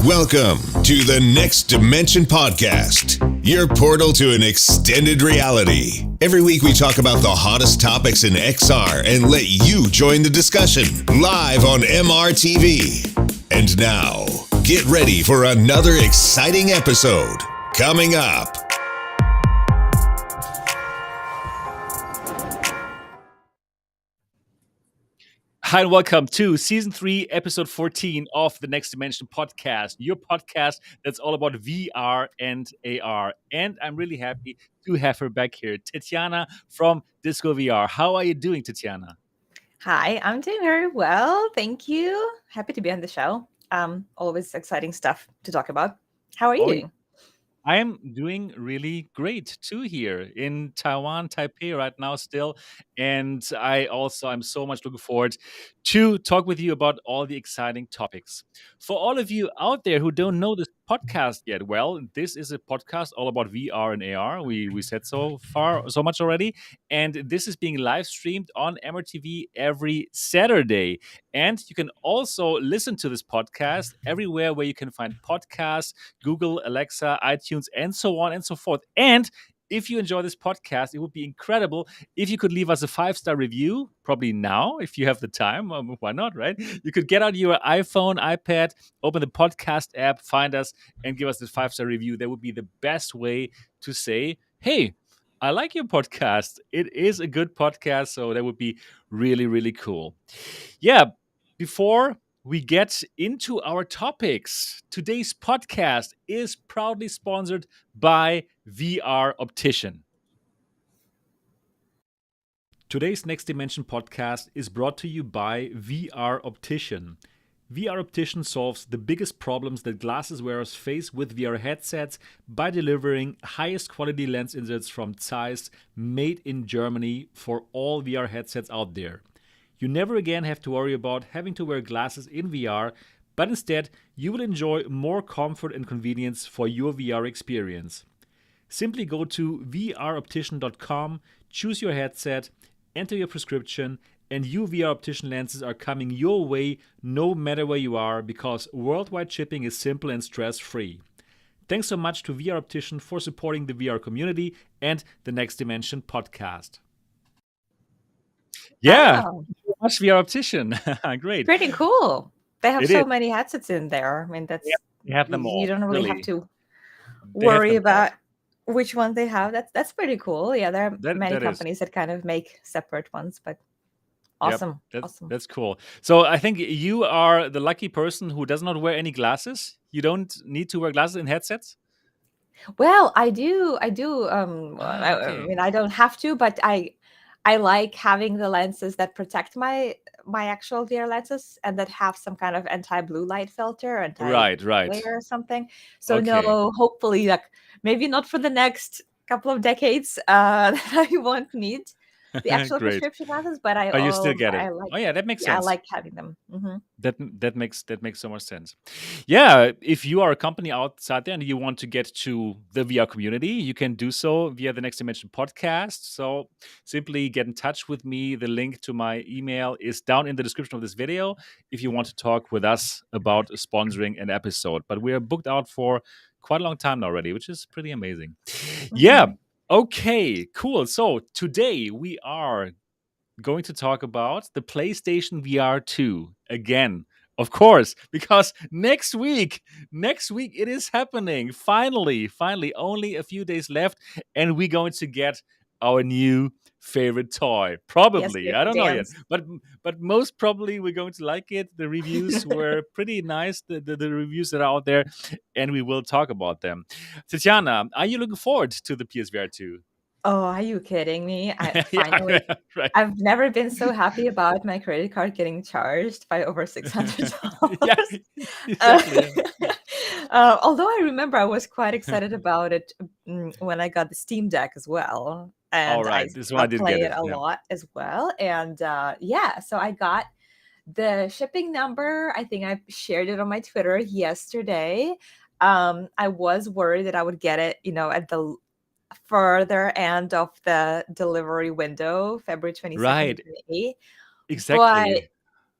Welcome to the Next Dimension Podcast, your portal to an extended reality. Every week we talk about the hottest topics in XR and let you join the discussion live on MRTV. And now, get ready for another exciting episode coming up. Hi, and welcome to Season 3, Episode 14 of the Next Dimension Podcast, your podcast that's all about VR and AR. And I'm really happy to have her back here, Tetiana from Disco VR. How are you doing, Tetiana? Hi, I'm doing very well. Thank you. Happy to be on the show. Always exciting stuff to talk about. How are you doing? I am doing really great too here in Taiwan, Taipei right now still. And I'm so much looking forward to talk with you about all the exciting topics. For all of you out there who don't know this podcast yet, well, this is a podcast all about VR and AR. We said so much already. And this is being live streamed on MRTV every Saturday. And you can also listen to this podcast everywhere where you can find podcasts, Google, Alexa, iTunes, and so on and so forth. And if you enjoy this podcast, it would be incredible if you could leave us a 5-star review, probably now, if you have the time. Why not, right? You could get out your iPhone, iPad, open the podcast app, find us, and give us the 5-star review. That would be the best way to say, hey, I like your podcast. It is a good podcast, so that would be really, really cool. Yeah, before we get into our topics, today's podcast is proudly sponsored by VR Optician. Today's Next Dimension podcast is brought to you by VR Optician. VR Optician solves the biggest problems that glasses wearers face with VR headsets by delivering highest quality lens inserts from Zeiss, made in Germany for all VR headsets out there. You never again have to worry about having to wear glasses in VR, but instead you will enjoy more comfort and convenience for your VR experience. Simply go to vroptician.com, choose your headset, enter your prescription, and your VR Optician lenses are coming your way no matter where you are, because worldwide shipping is simple and stress-free. Thanks so much to VR Optician for supporting the VR community and the Next Dimension podcast. Yeah, much VR Optician. Great. Pretty cool. They have It so is. many headsets in there. I mean, that's They have them all. you don't really have really. to They have worry them all. about which one they have. That's pretty cool. Yeah, there are many That is. companies that kind of make separate ones, but Yep, awesome. Awesome. that's cool. So I think you are the lucky person who does not wear any glasses. You don't need to wear glasses in headsets? Well, I do. I Okay. mean, I don't have to, but I like having the lenses that protect my actual VR lenses and that have some kind of anti-blue light filter, Right. anti-glare or something. So Okay. no, hopefully, like maybe not for the next couple of decades, that I won't need the actual Great. prescription glasses, but Oh, you still get it. I like Oh, yeah, that makes I sense. like having them. That makes so much sense. Yeah, if you are a company outside there and you want to get to the VR community, you can do so via the Next Dimension podcast. So simply get in touch with me. The link to my email is down in the description of this video if you want to talk with us about sponsoring an episode. But we are booked out for quite a long time already, which is pretty amazing. Yeah. Okay, cool. So today we are going to talk about the PlayStation VR 2 again. Of course, because next week it is happening. Finally, only a few days left, and we're going to get our new favorite toy. Probably, Yes, I don't know yet, dance. but most probably we're going to like it. The reviews were pretty nice. The reviews that are out there, and we will talk about them. Tetiana, are you looking forward to the PSVR 2? Oh, are you kidding me? Yeah, Finally, right. I've never been so happy about my credit card getting charged by over $600. Yeah, exactly. Although I remember I was quite excited about it when I got the Steam Deck as well, All and right, this one I did play get it it. a Yeah. lot as well. And so I got The shipping number, I think I shared it on my Twitter yesterday. I was worried that I would get it, at the further end of the delivery window, February 22nd or Right. 28th, but Exactly.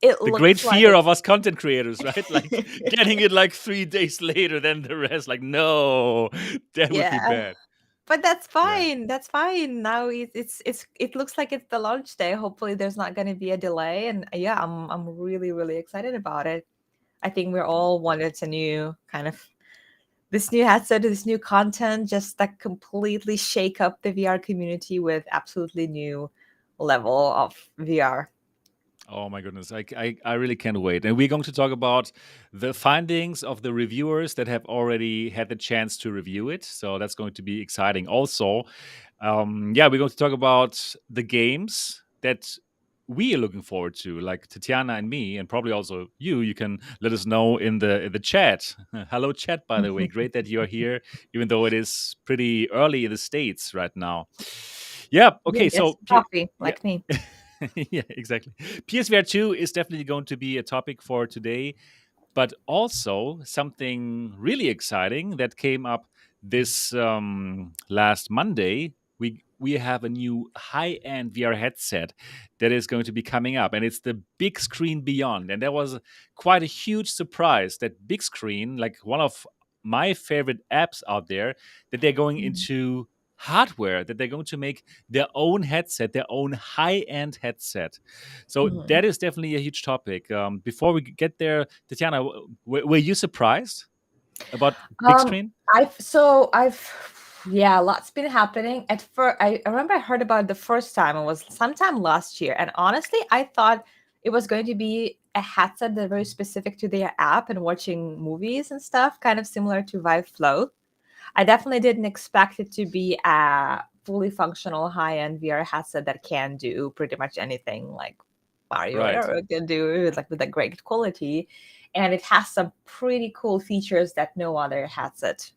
it The great looks like fear it's of us content creators, right? Like getting it like 3 days later than the rest. Like, no, that would be yeah. bad. But that's Yeah. fine. That's fine. Now it looks like it's the launch day. Hopefully there's not going to be a delay, and yeah, I'm really really excited about it. I think we're Oh, all wanted a new kind of this new headset, this new content, just that completely shake up the VR community with absolutely new level of VR. oh my goodness. I really can't wait. And we're going to talk about the findings of the reviewers that have already had the chance to review it. So that's going to be exciting. Also, yeah, we're going to talk about the games that we are looking forward to, like Tetiana and me, and probably also you. You can let us know in the chat. Hello, chat. By the way, great that you are here, even though it is pretty early in the States right now. Yeah. Yeah, Okay. get So some coffee yeah. like me. Yeah, exactly. PSVR 2 is definitely going to be a topic for today, but also something really exciting that came up this last Monday. We have a new high-end VR headset that is going to be coming up, and it's the Bigscreen Beyond. And that was quite a huge surprise that Bigscreen, like one of my favorite apps out there, that they're going Mhm. into hardware, that they're going to make their own headset, their own high-end headset. So Mhm. that is definitely a huge topic. Before we get there, Tatiana, were you surprised about Big Um, Screen? yeah, lots been happening. At first, I remember I heard about it the first time. It was sometime last year, and honestly, I thought it was going to be a headset that very specific to their app and watching movies and stuff, kind of similar to Vive Flow. I definitely didn't expect it to be a fully functional high-end VR headset that can do pretty much anything like Mario Right. Era can do, like with a great quality. And it has some pretty cool features that no other headset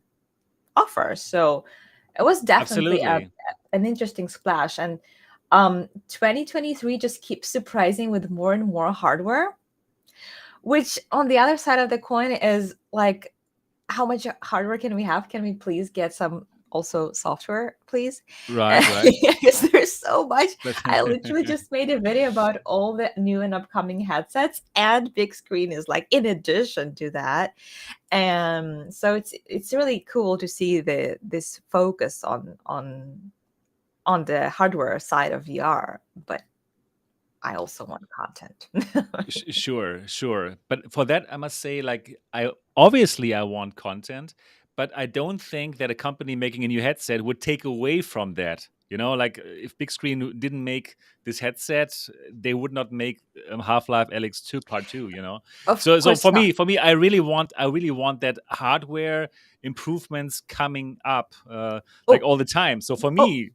offers. So it was definitely Absolutely. an interesting splash. And 2023 just keeps surprising with more and more hardware, which on the other side of the coin is like, how much hardware can we have? Can we please get some also software, please? Right, right. Because there's so much. But I literally just made a video about all the new and upcoming headsets, and big screen is like in addition to that. And so it's really cool to see this focus on the hardware side of VR, but I also want content. Sure, sure. But for that, I must say, like, I want content, but I don't think that a company making a new headset would take away from that. You know, like if Big Screen didn't make this headset, they would not make Half-Life Alyx 2 Part 2, you know. Of So course not. for me, I really want that hardware improvements coming up like Oh, all the time. So for oh, me,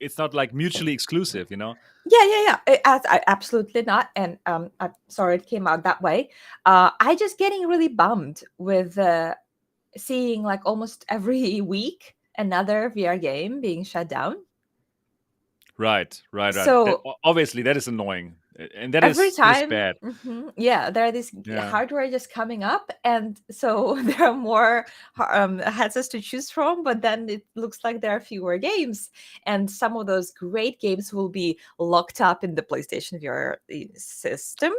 it's not like mutually exclusive, you know. yeah, yeah, yeah. Absolutely not. And I'm sorry it came out that way. I just getting really bummed with seeing like almost every week another VR game being shut down. Right, right, right. So Obviously that is annoying, and every that is time, bad. yeah, there are these Yeah, hardware just coming up, and so there are more headsets to choose from, but then it looks like there are fewer games, and some of those great games will be locked up in the PlayStation VR system,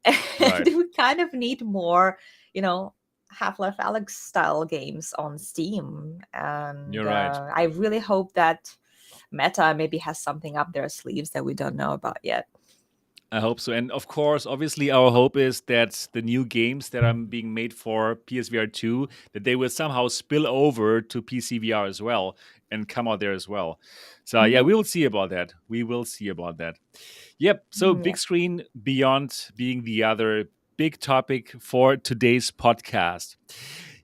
and right. we kind of need more, you know, Half-Life Alyx style games on Steam, and You're right. I really hope that Meta maybe has something up their sleeves that we don't know about yet. I hope so. And of course, obviously, our hope is that the new games that are being made for PSVR 2, that they will somehow spill over to PCVR as well and come out there as well. So yeah, Mhm. we will see about that. We will see about that. Yep. So Yeah. Big Screen Beyond being the other big topic for today's podcast.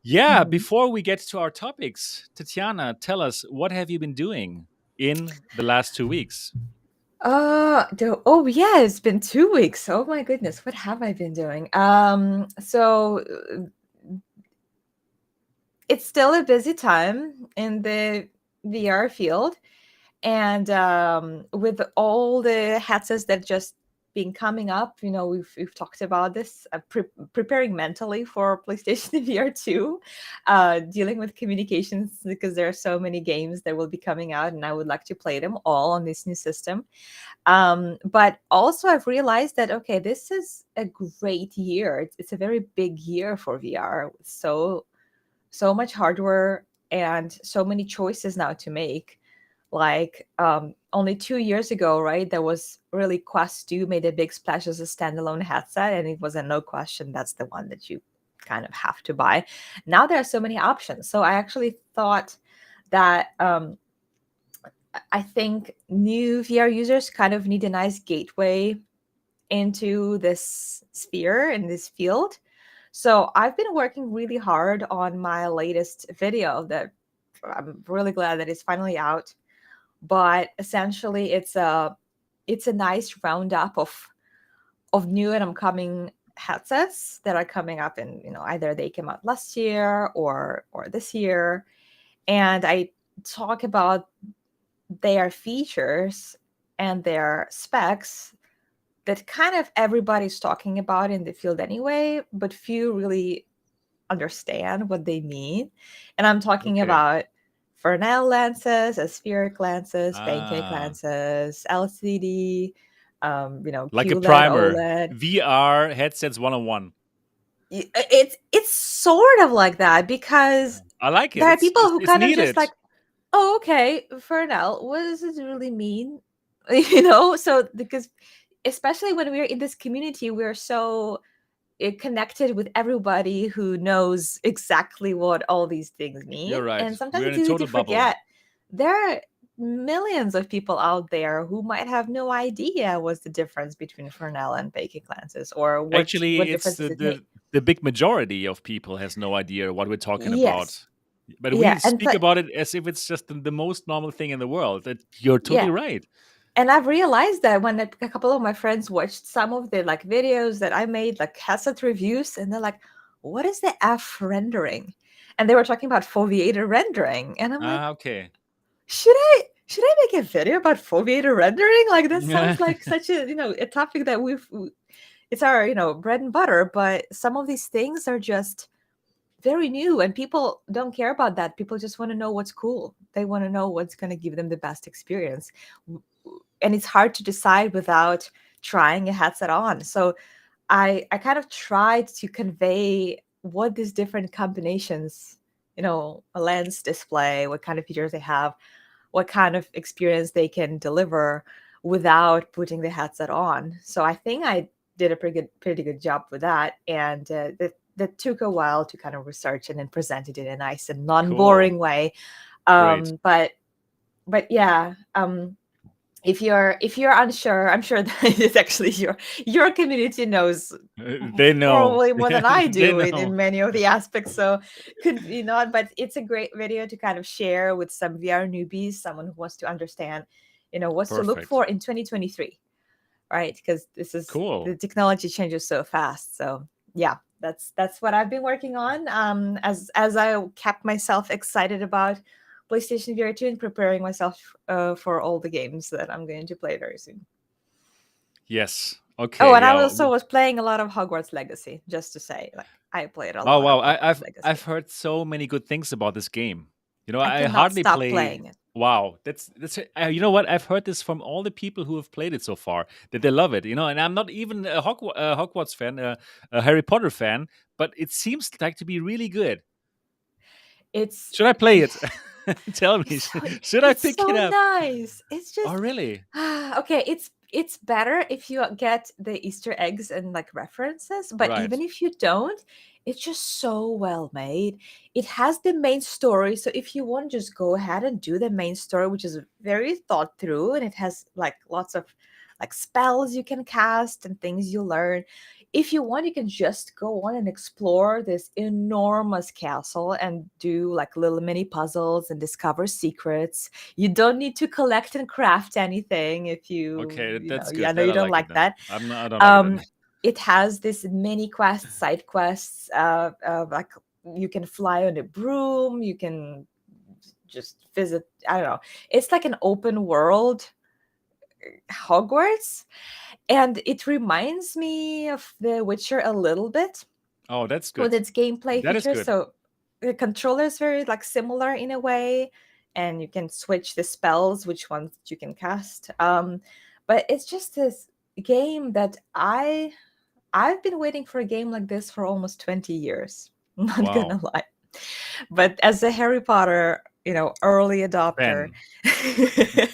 Yeah, Mhm. before we get to our topics, Tatiana, tell us, what have you been doing in the last 2 weeks? Oh yeah, it's been 2 weeks. Oh my goodness, what have I been doing? So it's still a busy time in the VR field, and with all the headsets that just been coming up. We've talked about this, preparing mentally for PlayStation VR 2, dealing with communications, because there are so many games that will be coming out, and I would like to play them all on this new system. But also I've realized that, okay, this is a great year. It's a very big year for VR. So much hardware and so many choices now to make. Like, only 2 years ago, right, there was really Quest 2 made a big splash as a standalone headset, and it was a no question that's the one that you kind of have to buy. Now there are so many options. So I actually thought that, I think new VR users kind of need a nice gateway into this sphere, in this field. So I've been working really hard on my latest video that I'm really glad that it's finally out. But essentially it's a nice roundup of new and upcoming headsets that are coming up, and either they came out last year or this year. And I talk about their features and their specs that kind of everybody's talking about in the field anyway, but few really understand what they mean. And I'm talking Okay. about Fresnel lenses, aspheric lenses, pancake Ah, lenses, LCD, like a QLED, primer. OLED. VR headsets 101. It's sort of like that, because I like it. there are It's people it's, who it's kind of just needed. like, oh, okay, Fresnel, what does this really mean? So because especially when we're in this community, we're so connected with everybody who knows exactly what all these things mean. You're right. And sometimes We're in it's a easy total to bubble. forget there are millions of people out there who might have no idea what's the difference between Fresnel and Baking lenses, or what Actually, it's difference does the, it make. the the big majority of people has no idea what we're talking about. Yes. But we Yeah. speak about it as if it's just the most normal thing in the world. That you're totally Yeah. right. And I've realized that when a couple of my friends watched some of the like videos that I made, like headset reviews, and they're like, what is the F rendering? And they were talking about foveated rendering. And I'm like, Okay. should I make a video about foveated rendering? Like, that Yeah. sounds like such a topic that it's our, bread and butter, but some of these things are just very new, and people don't care about that. People just want to know what's cool. They want to know what's going to give them the best experience. And it's hard to decide without trying a headset on. So I kind of tried to convey what these different combinations, a lens, display, what kind of features they have, what kind of experience they can deliver without putting the headset on. So I think I did a pretty good job with that. And that took a while to kind of research and then present it in a nice and Cool. non-boring way. Great. But yeah, if you're unsure, I'm sure that it's actually your community knows They know. probably more than I They do know. in many of the aspects. So could be not, but it's a great video to kind of share with some VR newbies, someone who wants to understand, what's to look Perfect. for in 2023, right? Because Cool. the technology changes so fast. So yeah, that's what I've been working on. As I kept myself excited about PlayStation VR 2 and preparing myself for all the games that I'm going to play very soon. Yes. Oh, Okay. and I Yeah. also was playing a lot of Hogwarts Legacy, just to say, like, I played a Oh lot of wow. Hogwarts I've Legacy. heard so many good things about this game. I I cannot hardly stop play. playing it. Wow, that's you know what? I've heard this from all the people who have played it so far, that they love it. And I'm not even a Hogwarts fan, a Harry Potter fan, but it seems like to be really good. It's Should I play it? Tell me, it's so, should I it's pick it so up? nice. It's Oh, just really? okay. It's better if you get the Easter eggs and like references, but Right. even if you don't, it's just so well made. It has the main story, so if you want, just go ahead and do the main story, which is very thought through, and it has like lots of like spells you can cast and things you learn. If you want, you can just go on and explore this enormous castle and do like little mini puzzles and discover secrets. You don't need to collect and craft anything if Okay, that's I good. know That you I don't like it like then. that. I don't like it then. um it has this mini quests, side quests, like you can fly on a broom, you can just visit, I don't know, it's like an open world Hogwarts, and it reminds me of The Witcher a little bit Oh, that's with good. its gameplay That is features. good. So the controller is very like similar in a way, and you can switch the spells, which ones you can cast. But it's just this game that I've been waiting for a game like this for almost 20 years. Not Wow. gonna lie. But as a Harry Potter, early adopter, Ben.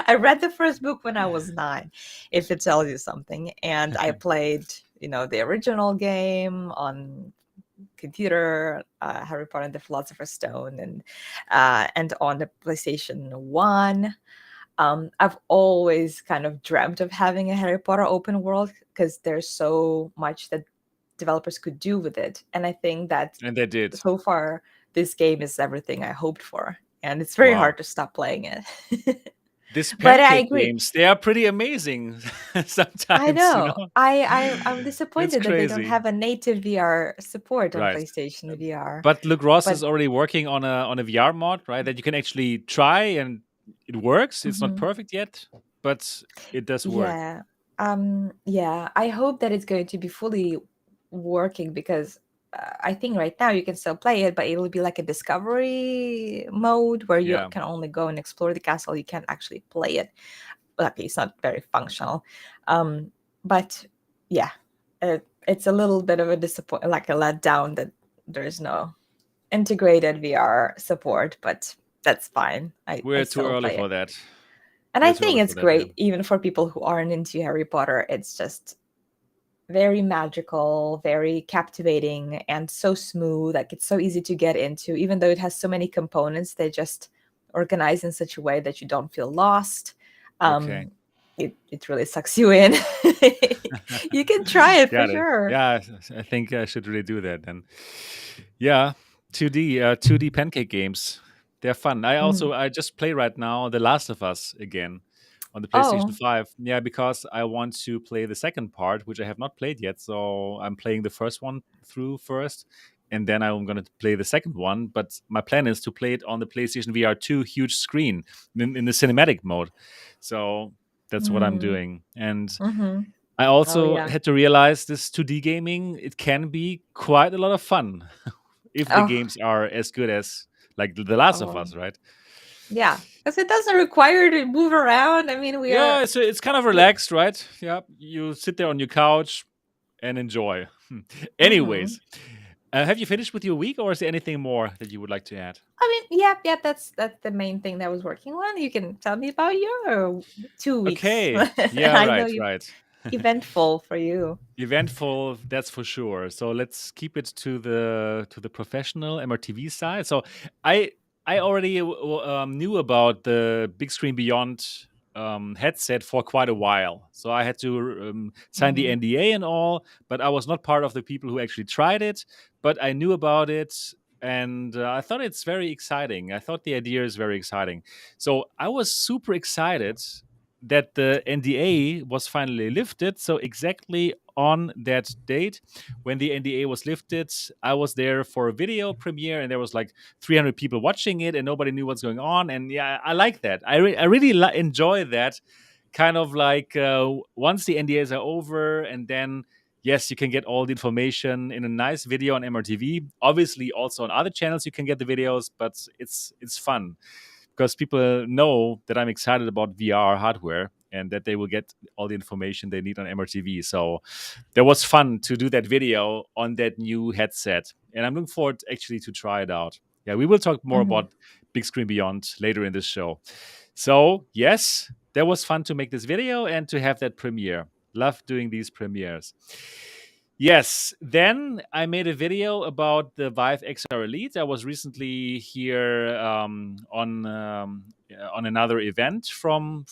I read the first book when I was 9, if it tells you something. And I played, the original game on computer, Harry Potter and the Philosopher's Stone, and on the PlayStation 1. I've always kind of dreamt of having a Harry Potter open world because there's so much that developers could do with it. And I think that And they did. so far, this game is everything I hoped for. And it's very Wow. hard to stop playing it. These But I pancake agree. games, they are pretty amazing I sometimes, you know. know? I'm It's disappointed that they don't crazy. have a native VR support on Right. PlayStation VR. But Luke Ross But is already working on a VR mod, right? That you can actually try and it works. It's not mhm. perfect yet, but it does work. Yeah. Yeah, I hope that it's going to be fully working because I think right now you can still play it, but it will be like a discovery mode where you Yeah. can only go and explore the castle. You can't actually play it. Okay, it's not very functional. But yeah, it's a little bit of a disappointment, like a letdown that there's no integrated VR support, but that's fine. I We're too still early play for it. that. And I We're too think early it's for that, yeah. great even for people who aren't into Harry Potter. It's just very magical, very captivating, and so smooth. Like it's so easy to get into, even though it has so many components. They just organize in such a way that you don't feel lost. Okay. It really sucks you in. You can try it for Got it. sure. Yeah, I think I should really do that then. Yeah, 2D pancake games. They're fun. Mm. I just play right now The Last of Us again on the PlayStation Oh. 5. Yeah, because I want to play the second part, which I have not played yet. So I'm playing the first one through first, and then I'm going to play the second one. But my plan is to play it on the PlayStation VR 2 huge screen in the cinematic mode. So that's what I'm Mm. doing. And Hmm. I Oh also yeah. had to realize this 2D gaming, it can be quite a lot of fun if the Oh. games are as good as like The Last of Oh. Us, right? Yeah. Because it doesn't require to move around. I mean, we Yeah, are. it's kind of We. relaxed, right? Yeah, you sit there on your couch and enjoy. Hmm. Anyways, have you finished with your week, or is there anything more that you would like to add? I mean, yeah. That's the main thing that I was working on. You can tell me about your 2 weeks. Okay, yeah, I know right, you right. eventful for you. Eventful, that's for sure. So let's keep it to the professional MRTV side. So I I already knew about the Big Screen Beyond headset for quite a while. So I had to sign the Hmm. NDA and all, but I was not part of the people who actually tried it. But I knew about it, and I thought it's very exciting. I thought the idea is very exciting. So I was super excited that the NDA was finally lifted. So exactly on that date when the NDA was lifted, I was there for a video premiere, and there was like 300 people watching it, and nobody knew what's going on. And yeah, I like that. I really enjoy that kind of like once the NDAs are over, and then yes, you can get all the information in a nice video on MRTV. Obviously, also on other channels you can get the videos, but it's fun because people know that I'm excited about VR hardware and that they will get all the information they need on MRTV. So that was fun to do that video on that new headset, and I'm looking forward actually to try it out. Yeah, we will talk more Hmm. about Big Screen Beyond later in this show. So yes, that was fun to make this video and to have that premiere. Love doing these premieres. Yes, then I made a video about the Vive XR Elite. I was recently here on another event from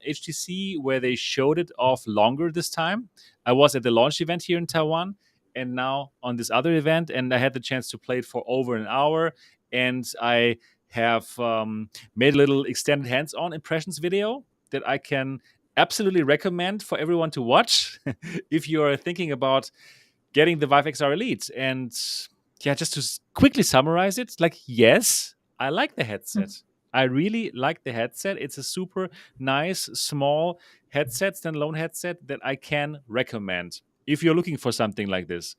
HTC where they showed it off longer this time. I was at the launch event here in Taiwan, and now on this other event, and I had the chance to play it for over an hour. And I have made a little extended hands-on impressions video that I can absolutely recommend for everyone to watch if you're thinking about getting the Vive XR Elite. And yeah, just to quickly summarize it, like, yes, I like the headset. I really like the headset. It's a super nice, small headset, standalone headset that I can recommend if you're looking for something like this.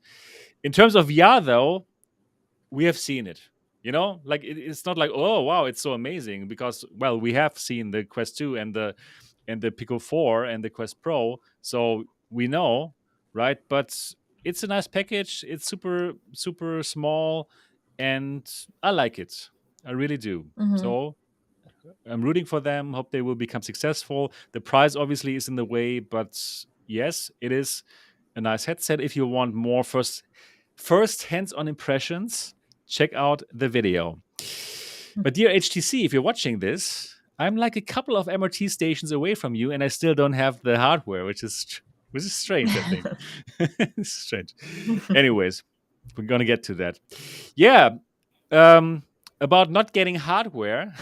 In terms of VR, though, we have seen it. Like it's not like, oh wow, it's so amazing, because well, we have seen the Quest 2 and the Pico 4 and the Quest Pro, so we know, right? But it's a nice package. It's super super small, and I like it. I really do. Hmm. So I'm rooting for them. Hope they will become successful. The price obviously is in the way, but yes, it is a nice headset. If you want more first hands-on impressions, check out the video. But dear HTC, if you're watching this, I'm like a couple of MRT stations away from you, and I still don't have the hardware, which is strange. I think it's strange. Anyways, we're gonna get to that. Yeah, um, about not getting hardware.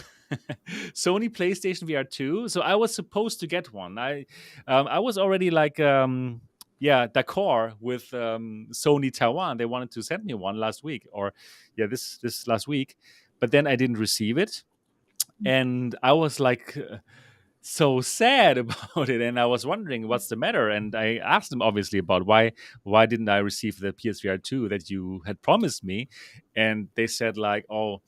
Sony PlayStation VR 2. So I was supposed to get one. I was already like yeah, d'accord with Sony Taiwan. They wanted to send me one last week, or yeah, this last week, but then I didn't receive it, and I was like so sad about it, and I was wondering what's the matter, and I asked them obviously about why didn't I receive the PSVR 2 that you had promised me, and they said like, oh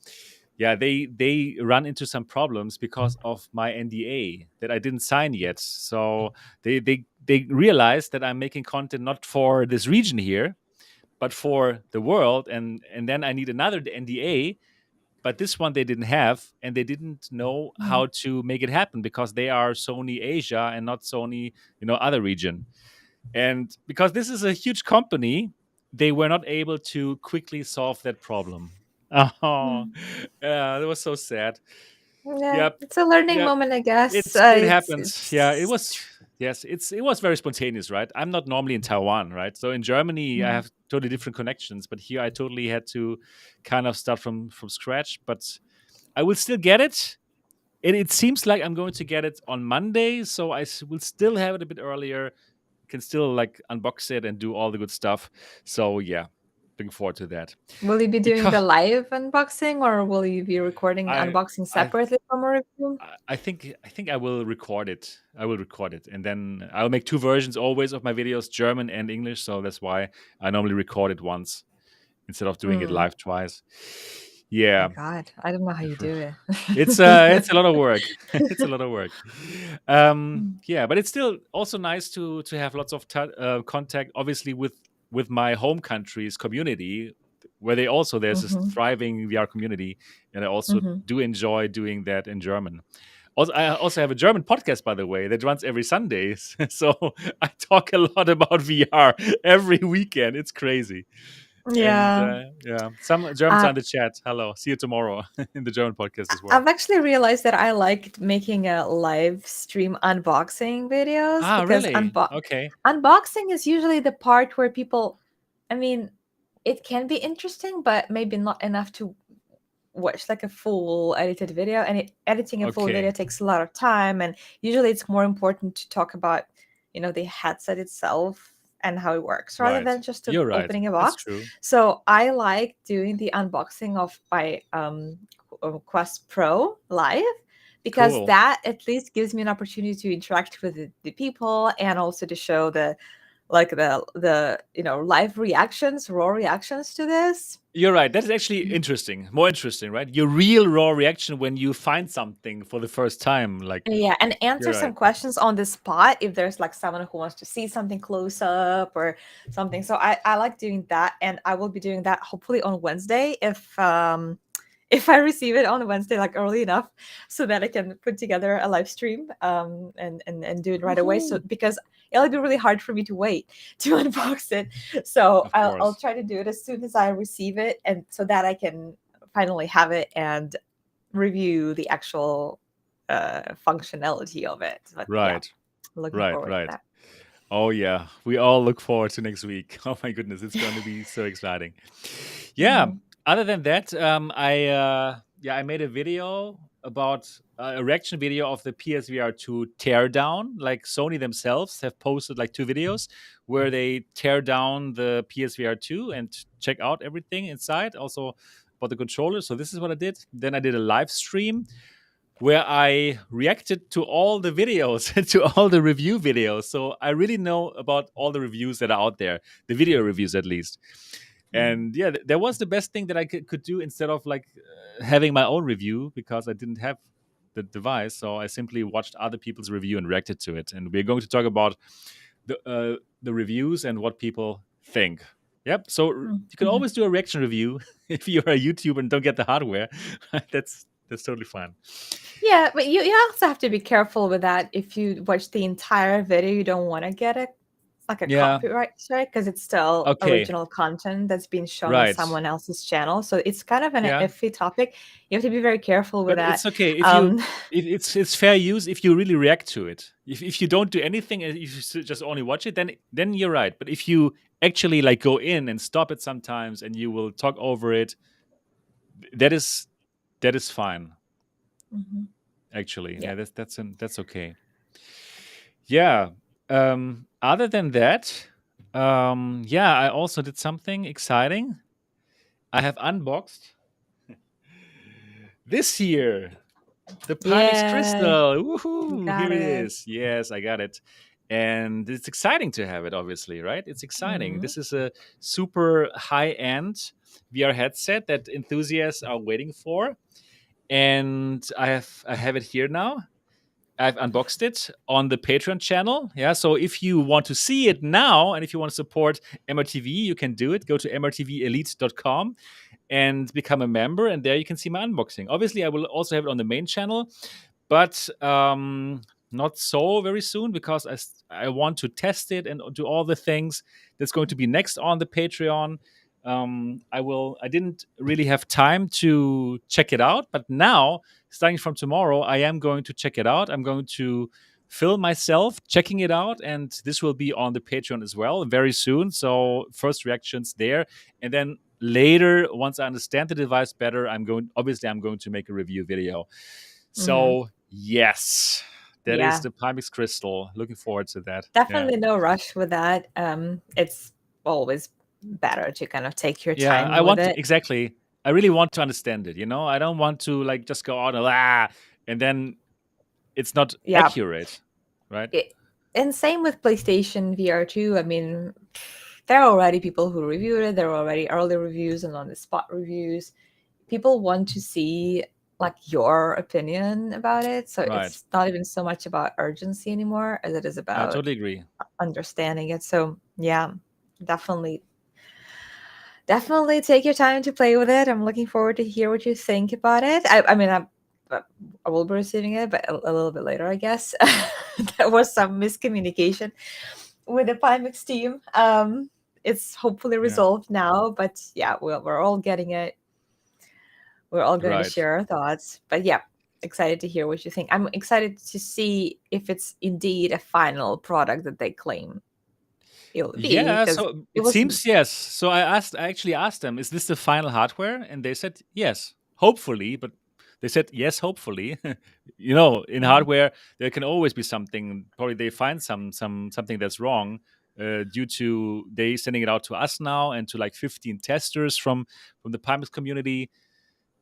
yeah, they run into some problems because of my NDA that I didn't sign yet. So they realized that I'm making content not for this region here, but for the world, and then I need another NDA. But this one they didn't have, and they didn't know how to make it happen because they are Sony Asia and not Sony, other region. And because this is a huge company, they were not able to quickly solve that problem. Oh, Mm. yeah, that was so sad. Yeah, Yep, it's a learning yep. moment, I guess. It It's happens. Yeah, it it's. was. Yes, it was very spontaneous, right? I'm not normally in Taiwan, right? So in Germany, I Mm. have totally different connections, but here I totally had to kind of start from scratch. But I will still get it. It seems like I'm going to get it on Monday, so will still have it a bit earlier. Can still like unbox it and do all the good stuff. So yeah, looking forward to that. Will you be doing Because the live unboxing, or will you be recording the I unboxing I separately from a review? I think I will record it. I will record it, and then I'll make two versions always of my videos, German and English. So that's why I normally record it once instead of doing it Mm. live twice. My Yeah, God, I don't know how you do it's a lot of work. It's a lot of work. Mm. Yeah, but it's still also nice to have lots of contact, obviously with my home country's community, where there's a Mhm. thriving VR community, and I also Mhm. do enjoy doing that in German. Also, I also have a German podcast, by the way, that runs every Sundays. So I talk a lot about VR every weekend. It's crazy. And Yeah. yeah, some Germans are Uh, in the chat. Hello, see you tomorrow in the German podcast as well. I've actually realized that I liked making a live stream unboxing videos Ah, because really? Okay. unboxing is usually the part where people, I mean, it can be interesting, but maybe not enough to watch like a full edited video. And editing a full video Okay. takes a lot of time. And usually it's more important to talk about, the headset itself and how it works rather Right. than just You're right. opening a That's box. true. So I like doing the unboxing of my Quest Pro live because Cool. that at least gives me an opportunity to interact with the people and also to show the live reactions, raw reactions to this. You're right. That is actually interesting. More interesting, right? Your real raw reaction when you find something for the first time. Like, Yeah, and answer you're some right. questions on the spot if there's like someone who wants to see something close up or something. So I like doing that, and I will be doing that hopefully on Wednesday if I receive it on Wednesday like early enough so that I can put together a live stream and do it right away. So Woohoo. because it'll be really hard for me to wait to unbox it. So Of I'll course. try to do it as soon as I receive it, and so that I can finally have it and review the actual functionality of it. But yeah, Right. looking Right. forward to Right. that. Oh yeah, we all look forward to next week. Oh my goodness, it's going to be so exciting. Yeah. Mhm. Other than that, I made a video about a reaction video of the PSVR 2 teardown. Like Sony themselves have posted like two videos where they tear down the PSVR 2 and check out everything inside. Also about the controller. So this is what I did. Then I did a live stream where I reacted to all the videos, to all the review videos. So I really know about all the reviews that are out there, the video reviews at least. And yeah, that was the best thing that I could do instead of like having my own review, because I didn't have the device. So I simply watched other people's review and reacted to it. And we're going to talk about the reviews and what people think. Yep. So you can always do a reaction review if you're a YouTuber and don't get the hardware. that's totally fine. Yeah, but you also have to be careful with that. If you watch the entire video, you don't want to get it like a Yeah. copyright strike, because it's still Okay. original content that's been shown on Right. someone else's channel. So it's kind of an Yeah. iffy topic. You have to be very careful with But that. it's okay if you it's fair use if you really react to it. If you don't do anything and if you just only watch it, then you're right. But if you actually like go in and stop it sometimes and you will talk over it, that is fine. Mhm. Actually, Yeah. yeah, that's okay. Yeah. Other than that, yeah, I also did something exciting. I have unboxed this here the Pimax Yeah, Crystal. you Woohoo! Here got it it. is. Yes, I got it. And it's exciting to have it, obviously, right? It's exciting. Mhm. This is a super high end VR headset that enthusiasts are waiting for. And I have it here now. I've unboxed it on the Patreon channel. Yeah, so if you want to see it now and if you want to support MRTV, you can do it. Go to mrtvelite.com and become a member, and there you can see my unboxing. Obviously, I will also have it on the main channel, but not so very soon, because I want to test it and do all the things that's going to be next on the Patreon. I didn't really have time to check it out, but now, starting from tomorrow, I am going to check it out. I'm going to film myself checking it out, and this will be on the Patreon as well very soon. So first reactions there, and then later, once I understand the device better, I'm going to make a review video. So yes, that is Yeah, the Pimax Crystal. Looking forward to that. Yeah. definitely no rush with that. It's always better to kind of take your Yeah, time I with want to it. exactly. I really want to understand it. I don't want to like just go out and then it's not Yeah, accurate, right? and same with PlayStation VR 2. I mean, there are already people who reviewed it. There are already early reviews and on the spot reviews. People want to see like your opinion about it. So Right. it's not even so much about urgency anymore as it is I about totally agree. understanding it. So yeah, definitely take your time to play with it. I'm looking forward to hear what you think about it. I mean, I will be receiving it, but a little bit later, I guess. There was some miscommunication with the Pimax team. It's hopefully Yeah. resolved now, but yeah, we're all getting it. We're all going to Right. share our thoughts. But yeah, excited to hear what you think. I'm excited to see if it's indeed a final product that they claim it'll be. Yeah, Because so it it was, seems yes. So I actually asked them, is this the final hardware? And they said yes, hopefully, but they said yes, hopefully. In hardware there can always be something. Probably they find something that's wrong due to they sending it out to us now and to like 15 testers from the Pimax community.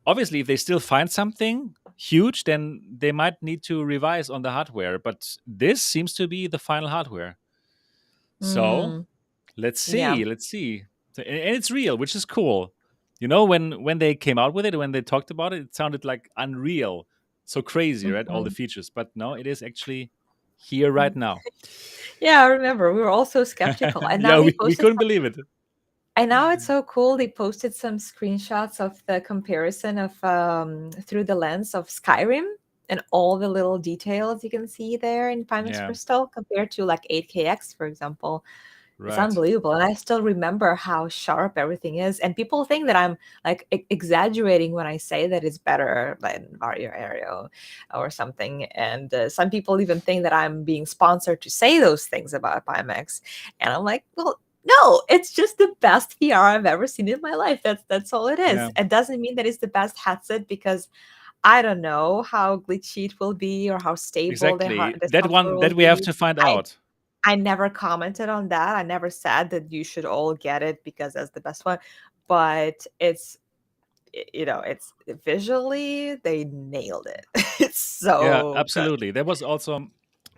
Obviously, if they still find something huge, then they might need to revise on the hardware. But this seems to be the final hardware. So let's yeah. see. Let's see. And it's real, which is cool. When they came out with it, when they talked about it, it sounded like unreal, so crazy, right? All the features, but no, it is actually here right now. Yeah, I remember. We were all so skeptical. And now Yeah, they we posted couldn't believe it. and now it's so cool. They posted some screenshots of the comparison of through the lens of Skyrim and all the little details you can see there in Pimax Yeah, Crystal compared to like 8KX, for example. It's right. unbelievable. And I still remember how sharp everything is. And people think that I'm like exaggerating when I say that it's better than Vario Aereo or something. And some people even think that I'm being sponsored to say those things about Pimax. And I'm like, well, no, it's just the best VR I've ever seen in my life. That's all it is. Yeah, It doesn't mean that it's the best headset because I don't know how glitchy it will be or how stable exactly. the That software one will that we have be. to find I out. I never commented on that. I never said that you should all get it because that's the best one. But it's visually they nailed it. It's Yeah, so good. absolutely. That was also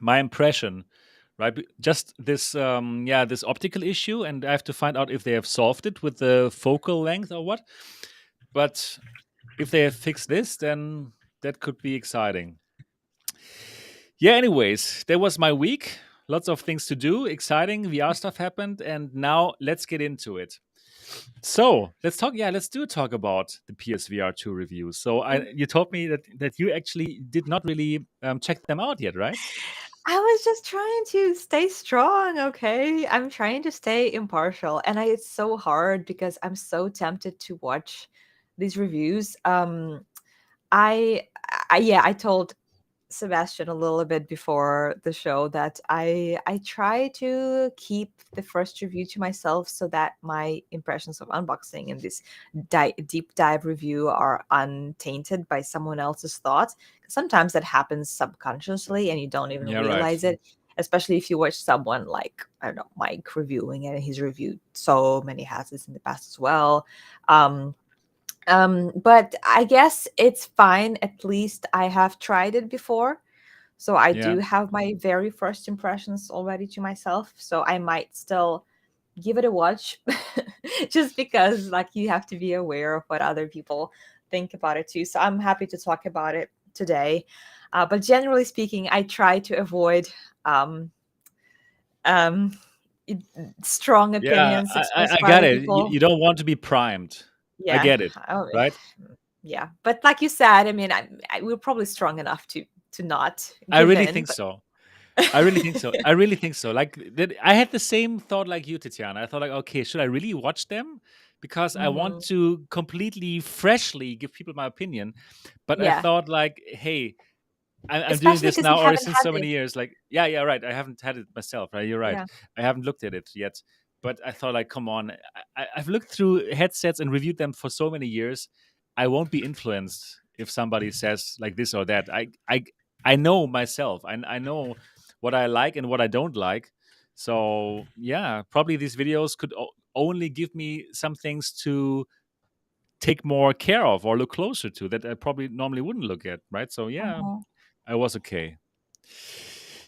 my impression, right? Just this, this optical issue, and I have to find out if they have solved it with the focal length or what. But if they have fixed this, then that could be exciting. Yeah, anyways, that was my week. Lots of things to do, exciting VR stuff happened, and now let's get into it. So let's talk. Yeah, let's talk about the PSVR 2 reviews. So you told me that you actually did not really check them out yet, right? I was just trying to stay strong, okay? I'm trying to stay impartial, and it's so hard because I'm so tempted to watch these reviews. I, I told Sebastian a little bit before the show that I try to keep the first review to myself so that my impressions of unboxing and this deep dive review are untainted by someone else's thoughts. Sometimes that happens subconsciously and you don't even Yeah, right. realize it, especially if you watch someone like, I don't know, Mike reviewing it, and he's reviewed so many houses in the past as well. But I guess it's fine. At least I have tried it before. So I Yeah, do have my very first impressions already to myself. So I might still give it a watch just because like you have to be aware of what other people think about it too. So I'm happy to talk about it today. But generally speaking, I try to avoid um, um, strong yeah. opinions I expressed by got other it. people. You don't want to be primed. I Yeah. get it. Oh, Right. yeah. But like you said, I mean, we're probably strong enough to not I give really in. think But so. I really think so. I really think so. Like that, I had the same thought like you, Tetiana. I thought like, okay, should I really watch them? Because I want Mhm. to completely freshly give people my opinion. But I Yeah, thought like, hey, I'm doing especially this because you now already haven't since had so this. many years. Like, yeah, right. I haven't had it myself, right? You're right. Yeah. I haven't looked at it yet. But I thought like, come on. I've looked through headsets and reviewed them for so many years. I won't be influenced if somebody says like this or that. I know myself. I know what I like and what I don't like. So yeah, probably these videos could only give me some things to take more care of or look closer to that I probably normally wouldn't look at, right? So yeah, Mhm. I was okay.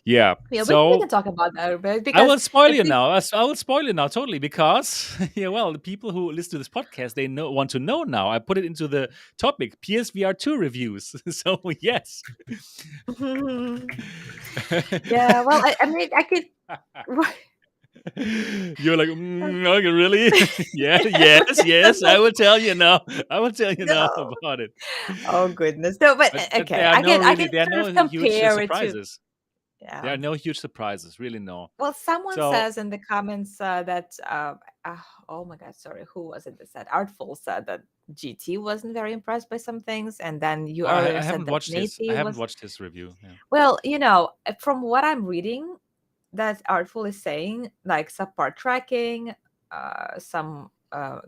Yeah. Yeah, we can So talk about that a bit I because will spoil at you least now. I will spoil you now totally because yeah, well, the people who listen to this podcast they want to know now. I put it into the topic PSVR 2 reviews. So yes. yeah. Well, I mean, I could. You're like, okay, really? Yeah, yes. I will tell you now. I will tell you now No. about it. Oh goodness. No, but But okay. I can there are sort no of huge compare it to. surprises. There Yeah. are no huge surprises, really no. Well, someone So says in the comments that oh my god, sorry, who was it that said? Artful said that GT wasn't very impressed by some things, and then you earlier I said haven't that watched his. I Nici haven't was. watched his review. Yeah, Well, from what I'm reading, that Artful is saying, like subpart tracking, some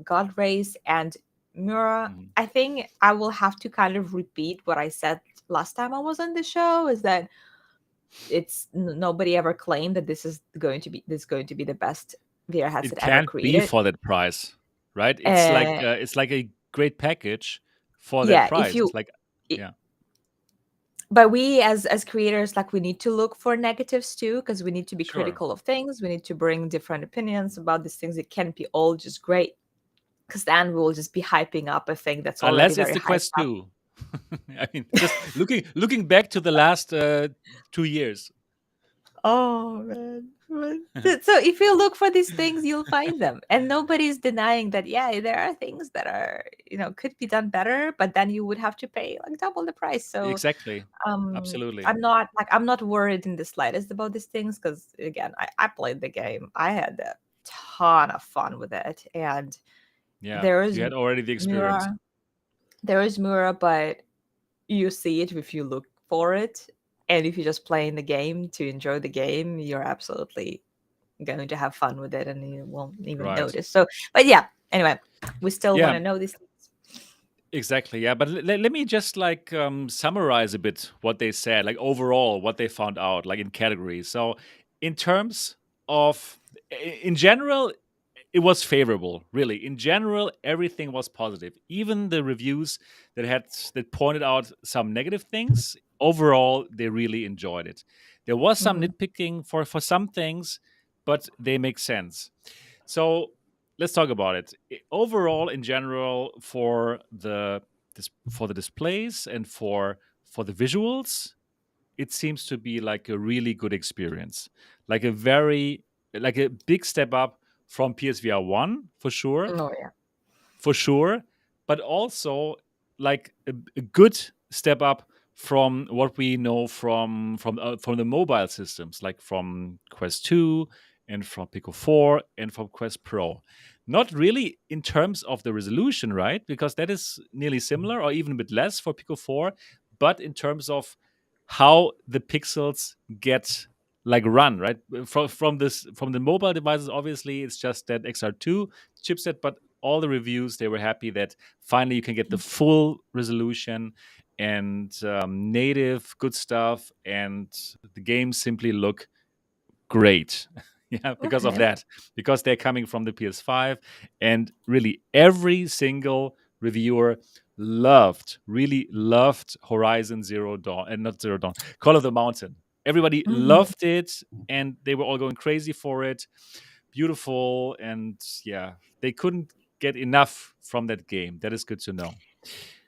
god rays, and Mura. mhm. I think I will have to kind of repeat what I said last time I was on the show. Is that nobody ever claimed that this is going to be the best VR It headset ever can't be created. for that price, right? Uh, It's like a great package for that yeah, if price. you, It's like i- yeah, but we as creators, like, we need to look for negatives too, because we need to be sure. critical of things. We need to bring different opinions about these things. It can't be all just great, because then we'll just be hyping up a thing that's already Unless it's very the hyped Quest up. 2. I mean, just looking back to the last 2 years. Oh man. So if you look for these things, you'll find them. And nobody's denying that, yeah, there are things that are, could be done better, but then you would have to pay like double the price. So Exactly. Absolutely. I'm not worried in the slightest about these things, because again, I played the game. I had a ton of fun with it. And Yeah. there is You had already the experience. Mura. There is Mura, but you see it if you look for it. And if you're just playing the game to enjoy the game, you're absolutely going to have fun with it and you won't even Right. notice. So, but yeah, anyway, we still want Yeah. to know these things. Exactly. Yeah. But let me just like summarize a bit what they said, like overall, what they found out, like in categories. So, in terms of, in general, it was favorable, really. In general, everything was positive. Even the reviews that pointed out some negative things, overall, they really enjoyed it. There was some Mhm. nitpicking for some things, but they make sense. So let's talk about it. Overall, in general, for the displays and for the visuals, it seems to be like a really good experience, like a big step up from PSVR 1 Oh yeah. for sure, but also like a good step up from what we know from the mobile systems, like from Quest 2 and from Pico 4 and from Quest Pro. Not really in terms of the resolution, right? Because that is nearly similar or even a bit less for Pico 4, but in terms of how the pixels get like run, right? From the mobile devices, obviously it's just that XR2 chipset, but all the reviews, they were happy that finally you can get the full resolution and native good stuff, and the games simply look great. Yeah, because of Okay. that, because they're coming from the PS5, and really every single reviewer really loved Horizon Zero Dawn, and not Zero Dawn, Call of the Mountain. Everybody Mhm. loved it, and they were all going crazy for it. Beautiful, and yeah, they couldn't get enough from that game. That is good to know.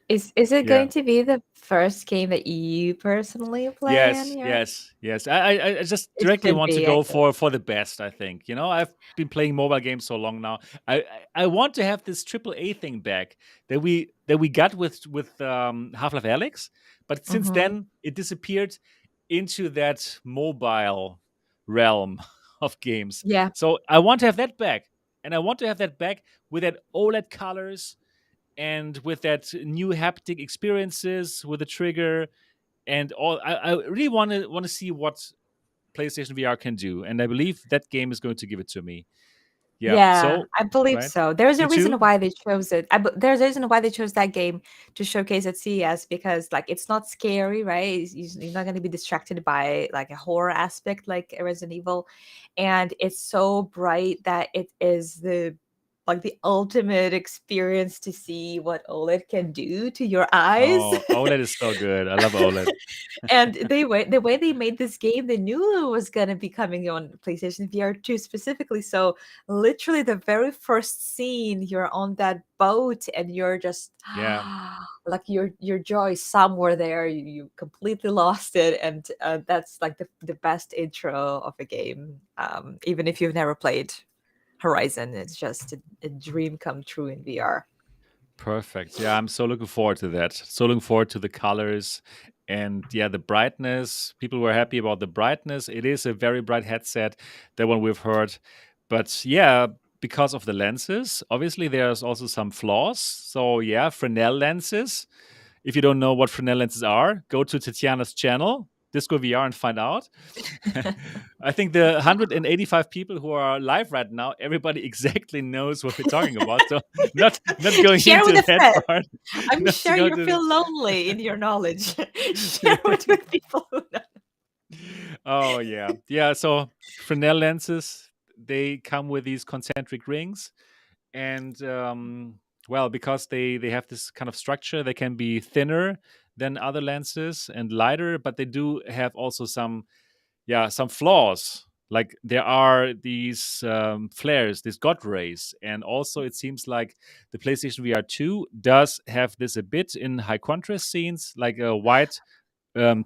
Is it Yeah. going to be the first game that you personally play in Yes, your? yes, yes. I just It directly should want to be go actually. for the best. I think, I've been playing mobile games so long now. I want to have this triple A thing back that we got with Half Life Alyx, but since Mhm. then it disappeared into that mobile realm of games. Yeah. So I want to have that back, and I want to have that back with that OLED colors and with that new haptic experiences with the trigger and all. I really want to see what PlayStation VR can do, and I believe that game is going to give it to me. Yeah. Yeah, So, I believe right, so. There's you a reason too. why they chose it. There's a reason why they chose that game to showcase at CES because, like, it's not scary, right? You're not going to be distracted by like a horror aspect like a Resident Evil, and it's so bright that it is the ultimate experience to see what OLED can do to your eyes. Oh, OLED is so good. I love OLED. And the way they made this game, they knew it was gonna be coming on PlayStation VR 2 specifically. So literally the very first scene, you're on that boat and you're just Yeah, like your joy somewhere there. You completely lost it, and that's like the best intro of a game. Even if you've never played Horizon, it's just a dream come true in VR. perfect. Yeah, I'm so looking forward to that. So looking forward to the colors and yeah, the brightness. People were happy about the brightness. It is a very bright headset, that one we've heard. But yeah, because of the lenses, obviously there's also some flaws. So yeah, Fresnel lenses. If you don't know what Fresnel lenses are, go to Tetiana's channel, Disco VR, and find out. I think the 185 people who are live right now, everybody exactly knows what we're talking about. So not going Share with into a that friend. part. I'm Not to sure go you to feel lonely in your knowledge. Share it the with people who know. Oh yeah. Yeah, so Fresnel lenses, they come with these concentric rings, and well, because they have this kind of structure, they can be thinner than other lenses and lighter, but they do have also some flaws. Like there are these flares, these god rays, and also it seems like the PlayStation VR 2 does have this a bit in high contrast scenes, like a white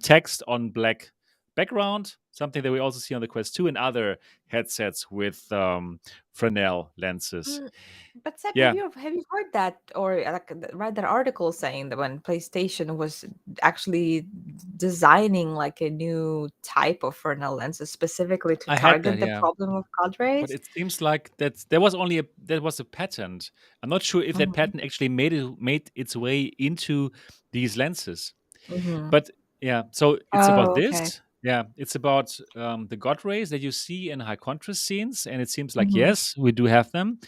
text on black background, something that we also see on the Quest 2 and other headsets with Fresnel lenses. Mm, but Seb, Yeah, have you heard that or like read that article saying that when PlayStation was actually designing like a new type of Fresnel lenses specifically to I had that. target the Yeah, problem of but contrast? it seems like that was a patent. I'm not sure if that Hmm. patent actually made its way into these lenses. Hmm. But yeah, so it's about Oh, okay. this. Yeah, it's about the god rays that you see in high contrast scenes, and it seems like Hmm. yes, we do have them.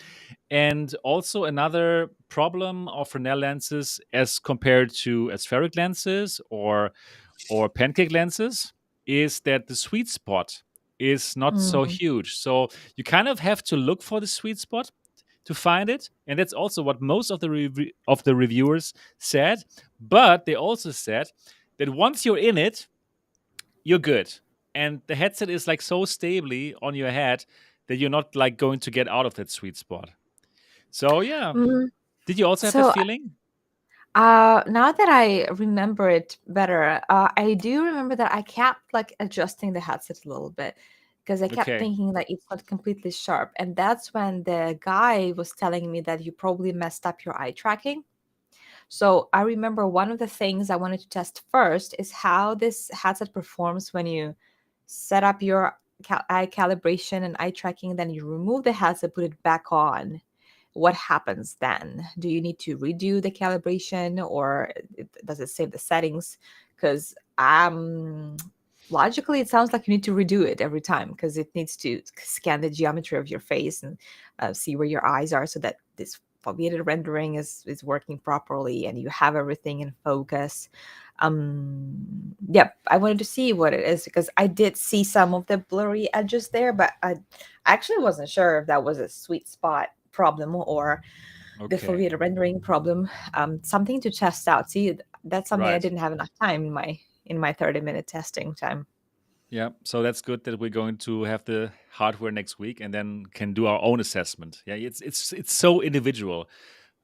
And also another problem of Fresnel lenses as compared to aspheric lenses or pancake lenses is that the sweet spot. is not so Mm. huge. So you kind of have to look for the sweet spot to find it, and that's also what most of the reviewers said. But they also said that once you're in it, you're good, and the headset is like so stably on your head that you're not like going to get out of that sweet spot. So yeah, Mm. did you also have that So feeling? now that I remember it better, I do remember that I kept like adjusting the headset a little bit because I kept Okay. thinking that it's not completely sharp. And that's when the guy was telling me that you probably messed up your eye tracking. So I remember one of the things I wanted to test first is how this headset performs when you set up your eye calibration and eye tracking, then you remove the headset, put it back on. What happens then? Do you need to redo the calibration, or does it save the settings? Because logically, it sounds like you need to redo it every time because it needs to scan the geometry of your face and see where your eyes are so that this foveated rendering is working properly and you have everything in focus. Yep, I wanted to see what it is because I did see some of the blurry edges there, but I actually wasn't sure if that was a sweet spot problem or the Okay. foveated rendering problem. Something to test out. See, that's something I Right. didn't have enough time in my 30-minute testing time. Yeah, so that's good that we're going to have the hardware next week and then can do our own assessment. Yeah, it's so individual.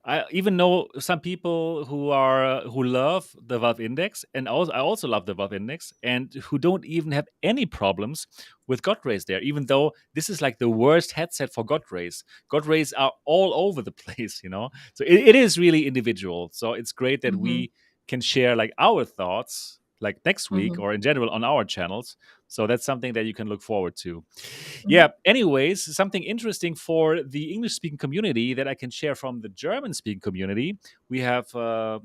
I even know some people who love the Valve Index, and also I also love the Valve Index, and who don't even have any problems with God rays there. Even though this is like the worst headset for God rays are all over the place, you know. So it is really individual. So it's great that Mm-hmm. we can share like our thoughts, like next week Mm-hmm. or in general on our channels. So that's something that you can look forward to. Mm-hmm. Yeah. Anyways, something interesting for the English speaking community that I can share from the German speaking community. We have a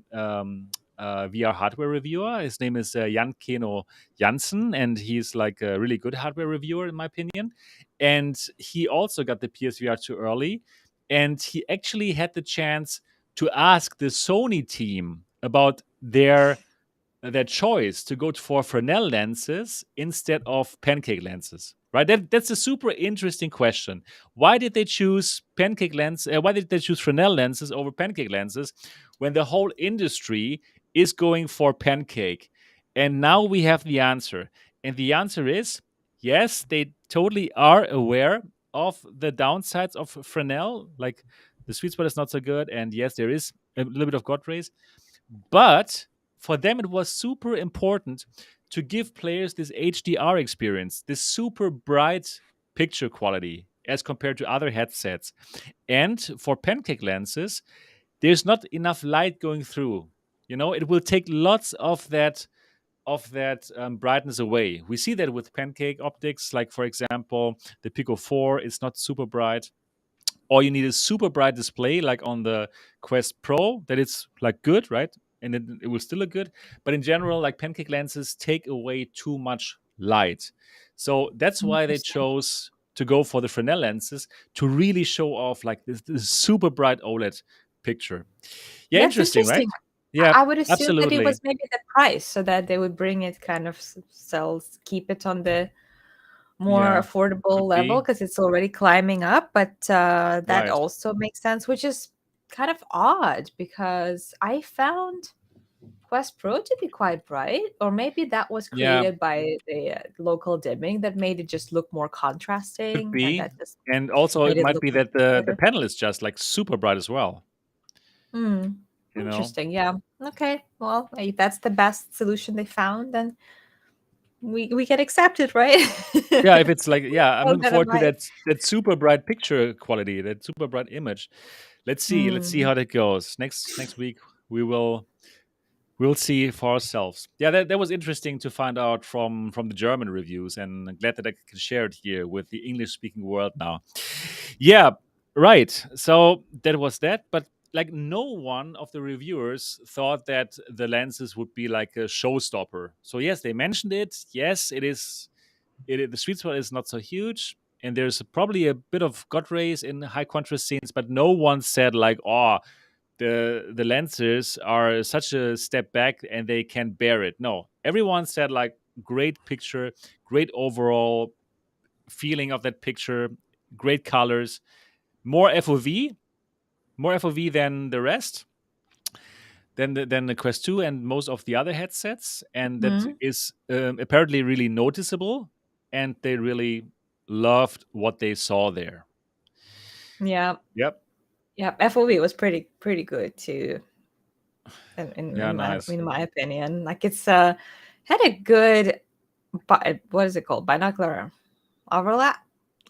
VR hardware reviewer. His name is Jan Keno Janssen, and he's like a really good hardware reviewer, in my opinion. And he also got the PSVR too early. And he actually had the chance to ask the Sony team about their choice to go for Fresnel lenses instead of pancake lenses, right? That's a super interesting question. Why did they choose pancake lens? Why did they choose Fresnel lenses over pancake lenses when the whole industry is going for pancake? And now we have the answer. And the answer is yes, they totally are aware of the downsides of Fresnel. Like the sweet spot is not so good. And yes, there is a little bit of God rays, but for them, it was super important to give players this HDR experience, this super bright picture quality as compared to other headsets. And for pancake lenses, there's not enough light going through. You know, it will take lots of that brightness away. We see that with pancake optics, like for example, the Pico 4 is not super bright, or you need a super bright display like on the Quest Pro that it's like good, right? And it will still look good. But in general, like pancake lenses take away too much light. So that's why they Interesting. chose to go for the Fresnel lenses to really show off like this super bright OLED picture. Yeah, That's interesting, right? interesting. Yeah, I would assume that it absolutely. was maybe the price, so that they would bring it kind of sells, keep it on the more Yeah, affordable could level be. because it's already climbing up. But that Right. also makes sense, which is kind of odd because I found Quest Pro to be quite bright, or maybe that was Yeah, created by the local dimming that made it just look more could contrasting, and be. that just And also it made it might look be that the better. panel is just like super bright as well, Hmm. you know? Interesting. Yeah. Okay. Well, if that's the best solution they found, then we can accept it, right? Yeah, if it's like, yeah, I'm We're looking gonna forward to buy it. that super bright picture quality, that super bright image. Let's see Hmm. how that goes. Next week we we'll see for ourselves. Yeah, that was interesting to find out from the German reviews, and I'm glad that I can share it here with the English speaking world now. Yeah, right. So that was that, but like no one of the reviewers thought that the lenses would be like a showstopper. So yes, they mentioned it. Yes, it is the sweet spot is not so huge, and there's probably a bit of God rays in high contrast scenes, but no one said like, "Oh, the lenses are such a step back and they can bear it." No, everyone said like, "Great picture, great overall feeling of that picture, great colors, more FOV, more FOV than the rest, than the Quest 2 and most of the other headsets, and that Mhm. is apparently really noticeable, and they really loved what they saw there. Yeah. Yep. Yeah. FOV was pretty good too, Yeah, nice. in my opinion. Like it's had a good what is it called? Binocular overlap.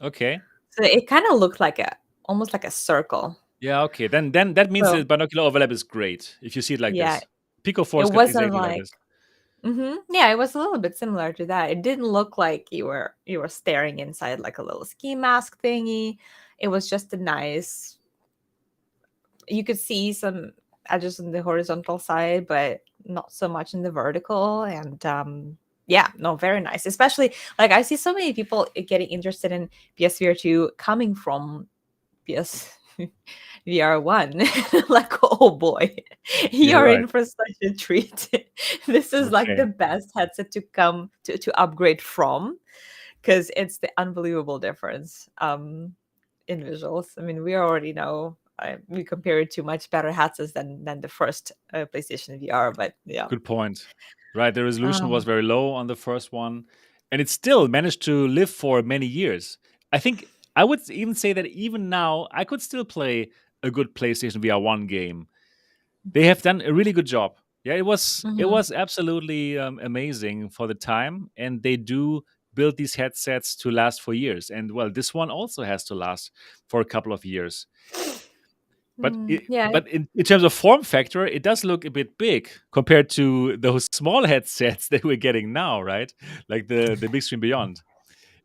Okay. So it kind of looked like a almost like a circle. Yeah, okay. Then that means So the binocular overlap is great if you see it like yeah, this. Pico 4 it is wasn't exactly like like this. yeah, it was a little bit similar to that. It didn't look like you were staring inside like a little ski mask thingy. It was just a nice. You could see some edges on the horizontal side, but not so much in the vertical. And yeah, no, very nice. Especially like I see so many people getting interested in PSVR 2 coming from PSVR 1. Like, oh boy, Yeah, you're right. in for such a treat. This is like Okay. the best headset to come to upgrade from because it's the unbelievable difference in visuals. I mean, we already know we compare it to much better headsets than the first PlayStation VR, but yeah. Good point. Right, the resolution was Um, very low on the first one, and it still managed to live for many years. I think I would even say that even now I could still play a good PlayStation VR 1 game. They have done a really good job. Yeah, it mhm. was absolutely amazing for the time, and they do build these headsets to last for years. And well, this one also has to last for a couple of years. Yeah. But in terms of form factor, it does look a bit big compared to those small headsets that we're getting now, right? Like the Bigscreen Beyond.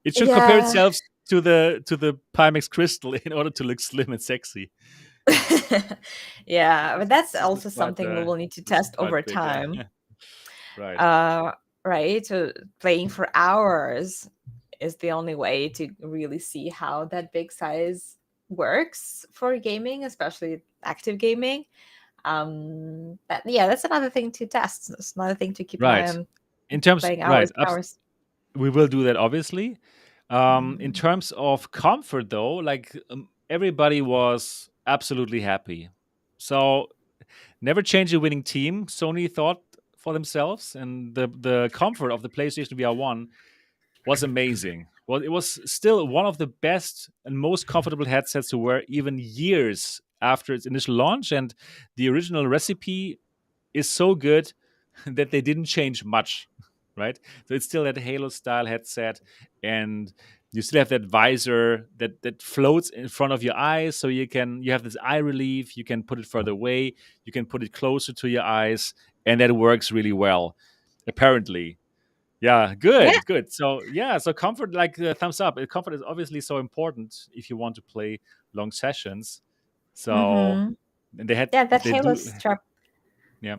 It should compare Yeah. itself to the Pimax Crystal in order to look slim and sexy. Yeah, but that's This is also something we will need to this is test quite over big, yeah. time. Right. Uh, right? So playing for hours is the only way to really see how that big size works for gaming, especially active gaming. That's another thing to test. It's another thing to keep an eye Right. on. In terms Playing right, hours and hours. we will do that obviously. In Mm. terms of comfort though, like everybody was absolutely happy. So never change a winning team, Sony thought for themselves, and the comfort of the PlayStation VR 1 was amazing. Well, it was still one of the best and most comfortable headsets to wear even years after its initial launch, and the original recipe is so good that they didn't change much, right? So it's still that Halo style headset, and you still have that visor that floats in front of your eyes, so you have this eye relief. You can put it further away, you can put it closer to your eyes, and that works really well. Apparently, yeah, Yeah. good. So yeah, so comfort, like thumbs up. Comfort is obviously so important if you want to play long sessions. So Mm-hmm. and they had Yeah, that they Halo do strap. yeah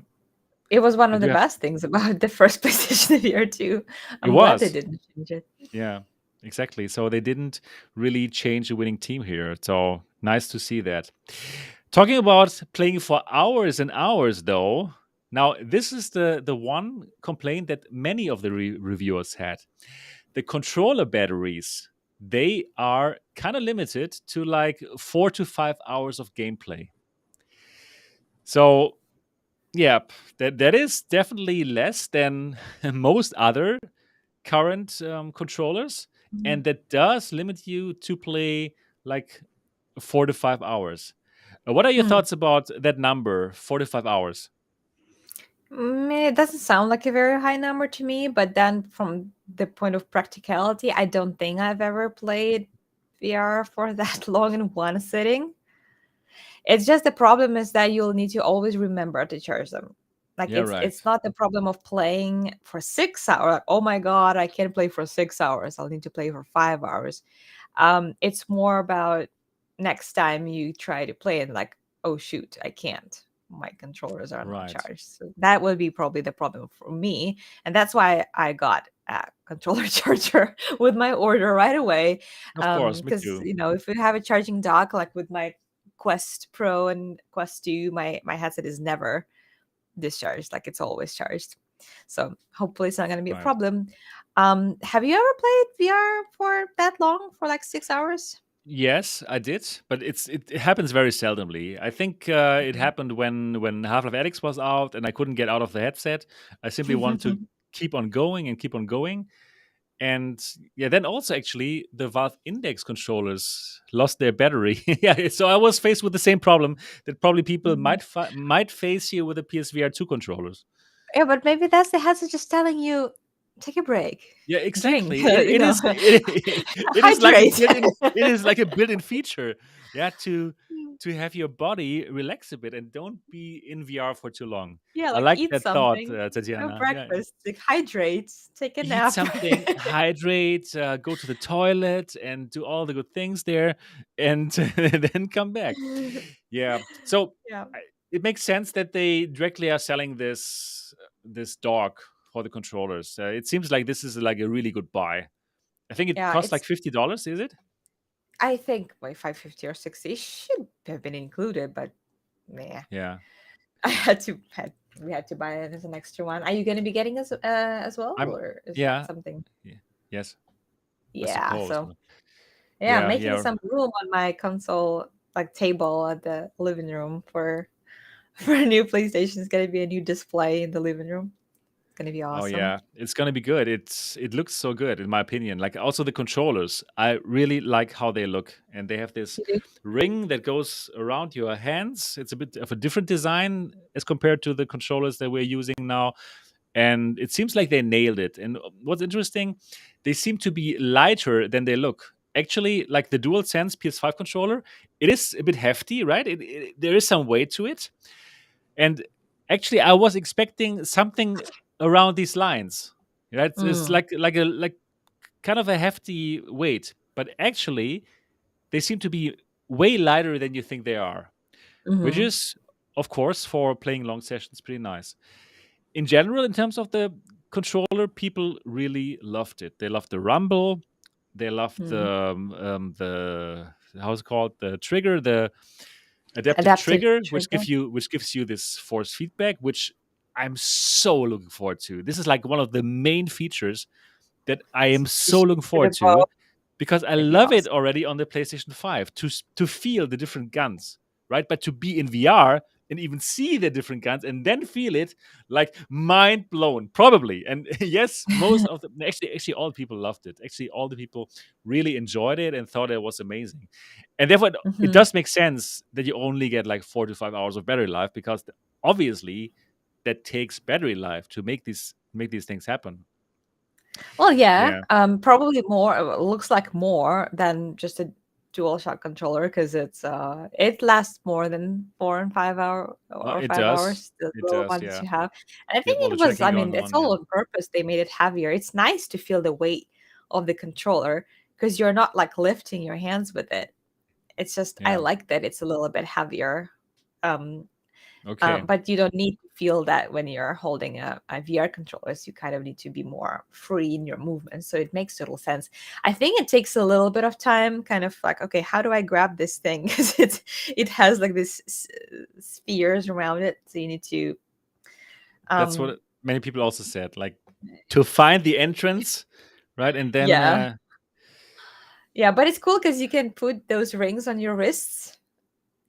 It was one they of do the have best things about the first PlayStation VR 2. it I'm glad they was. didn't change it. Yeah, exactly. So they didn't really change the winning team here. So nice to see that. Talking about playing for hours and hours, though. Now, this is the one complaint that many of the reviewers had. The controller batteries, they are kind of limited to like 4 to 5 hours of gameplay. So, yeah, that is definitely less than most other current controllers, Mhm. and that does limit you to play like 4 to 5 hours. What are your Hmm. thoughts about that number, 4 to 5 hours? It doesn't sound like a very high number to me, but then from the point of practicality, I don't think I've ever played VR for that long in one sitting. It's just the problem is that you'll need to always remember to charge them. Like Yeah, it's right, not the problem of playing for 6 hours. Like, oh my god, I can't play for 6 hours. I'll need to play for 5 hours. It's more about next time you try to play and like, oh shoot, I can't. My controllers are not right. charged. So that would be probably the problem for me. And that's why I got a controller charger with my order right away. Of course, me Because too. if you have a charging dock, like with my Quest Pro and Quest 2, my headset is never discharged. Like it's always charged. So hopefully it's not gonna be a Right. problem. Have you ever played VR for that long, for like 6 hours? Yes, I did, but it happens very seldomly. I think it happened when Half-Life Alyx was out, and I couldn't get out of the headset. I simply wanted to keep on going and keep on going. And yeah, then also actually the Valve Index controllers lost their battery. Yeah, so I was faced with the same problem that probably people Mhm. might face here with the PSVR 2 controllers. Yeah, but maybe that's the headset just telling you, take a break, Yeah, drink, exactly. you know, It is like a hydrate. built-in feature. Yeah, to have your body relax a bit and don't be in VR for too long. Yeah, I like like eat that thought, something, have Tatiana. Yeah, breakfast, like hydrate, take a eat nap. something, hydrate, go to the toilet, and do all the good things there, and then come back. Yeah. So Yeah, it makes sense that they directly are selling this dock for the controllers. It seems like this is like a really good buy. I think it yeah. costs like It's $50. Is it? I think by 550 or 60 should have been included, but yeah, Yeah. I we had to buy it as an extra one. Are you going to be getting as well, I'm. or is that Yeah. something? Yeah. Yes. I Yeah, suppose. so yeah, I'm Yeah. making Yeah. some room on my console like table at the living room for for a new PlayStation. It's going to be a new display in the living room. It's going to be Oh awesome. yeah, it's gonna be good. It looks so good in my opinion. Like also the controllers, I really like how they look, and they have this You do? ring that goes around your hands. It's a bit of a different design as compared to the controllers that we're using now, and it seems like they nailed it. And what's interesting, they seem to be lighter than they look. Actually, like the DualSense PS5 controller, it is a bit hefty, right? There is some weight to it, and actually, I was expecting something around these lines. Right? It's Mm. like kind of a hefty weight, but actually, they seem to be way lighter than you think they are, which Hmm. is, of course, for playing long sessions, pretty nice. In general, in terms of the controller, people really loved it. They loved the rumble. They loved Mm. the how's it called, the trigger, the adaptive Adaptive trigger, trigger. which gives you this force feedback, which I'm so looking forward to. This is like one of the main features that I am You so should looking give forward it a go. to, because I It'd be love it awesome. already on the PlayStation 5 to feel the different guns, right? But to be in VR and even see the different guns and then feel it, like mind blown, probably. And yes, most of the actually all the people loved it. Actually, all the people really enjoyed it and thought it was amazing. And therefore, it Hmm. does make sense that you only get like 4 to 5 hours of battery life, because obviously that takes battery life to make these things happen. Well, yeah, Yeah. probably more. Looks like more than just a dual shock controller because it lasts more than 4 and 5 hour or It five does. hours. The It little does. one that Yeah. you have, and I You have think all the it was. I tracking mean, going it's on. Yeah. all on purpose. They made it heavier. It's nice to feel the weight of the controller because you're not like lifting your hands with it. It's just I Yeah. like that it's a little bit heavier. Um, Okay. but you don't need to feel that when you're holding a VR controllers. You kind of need to be more free in your movements. So it makes total sense. I think it takes a little bit of time, kind of like, okay, how do I grab this thing? Because it has like this spheres around it. So you need to, That's um, what many people also said. Like to find the entrance, right? And then, yeah, yeah. But it's cool because you can put those rings on your wrists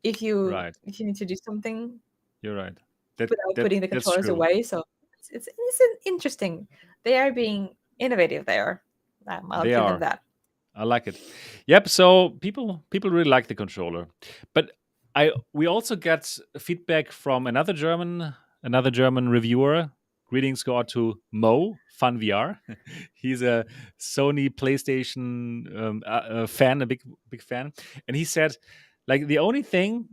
right. if you need to do something You're right. That without that putting the that's controllers true. away. So it's an interesting. They are being innovative there. I'll They give them are. that. I like it. Yep. So people really like the controller, but I we also got feedback from another German reviewer. Greetings go out to Mo Fun VR. He's a Sony PlayStation fan, a big fan, and he said like the only thing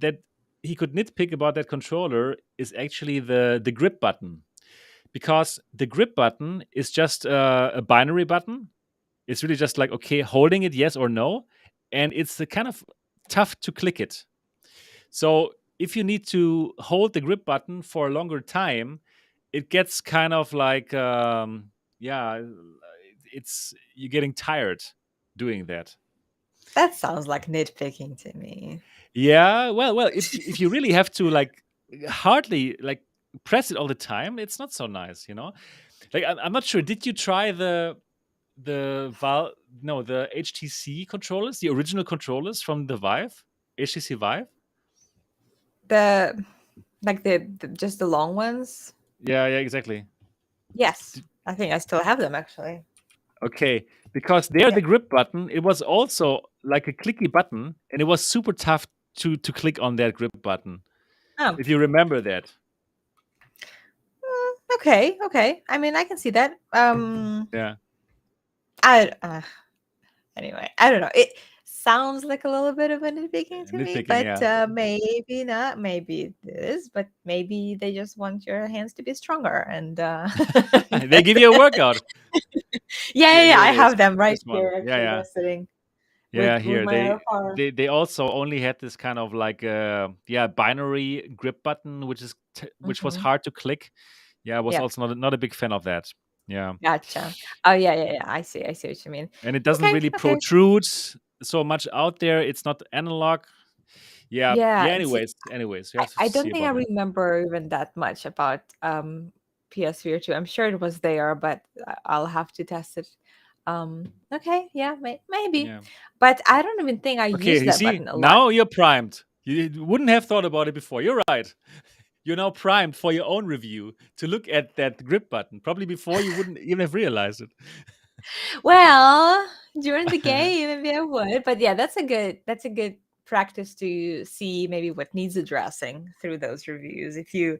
that he could nitpick about that controller is actually the grip button, because the grip button is just a binary button. It's really just like, okay, holding it, yes or no. And it's the kind of tough to click it. So if you need to hold the grip button for a longer time, it gets kind of like, yeah, it's you're getting tired doing that. That sounds like nitpicking to me. Yeah, well, if you really have to like hardly like press it all the time, it's not so nice, you know. Like I'm not sure. Did you try the Val no the HTC controllers, the original controllers from the Vive, HTC Vive? The like the just the long ones. Yeah, exactly. Yes, D- I think I still have them actually. Okay, because there Yeah. the grip button, it was also like a clicky button, and it was super tough to click on that grip button. Oh, If you remember that. okay, okay. I mean, I can see that. Yeah. I anyway, I don't know. It sounds like a little bit of a nitpicking to me, Nitpicking, but yeah. maybe not. Maybe it is, but maybe they just want your hands to be stronger. And They give you a workout. yeah, Here I it is. have them right This one. here. Yeah, Actually, yeah. they're sitting Yeah, with here my AirPower. they also only had this kind of like binary grip button, which was Hmm. hard to click. Yeah, I was Yeah, also not a big fan of that. Yeah, gotcha. Oh yeah. I see what you mean. and it doesn't Okay, really okay. protrude so much out there. It's not analog. Yeah, Yeah, yeah. and see, Anyways, you have to I don't see think I about that. remember even that much about PSVR 2. I'm sure it was there, but I'll have to test it. Okay, yeah, maybe. Yeah. But I don't even think I Okay, use you that see, button a lot. now you're primed. You wouldn't have thought about it before. You're right. You're now primed for your own review to look at that grip button. Probably before you wouldn't even have realized it. Well, during the game, maybe I would. But yeah, that's a good practice to see maybe what needs addressing through those reviews. If you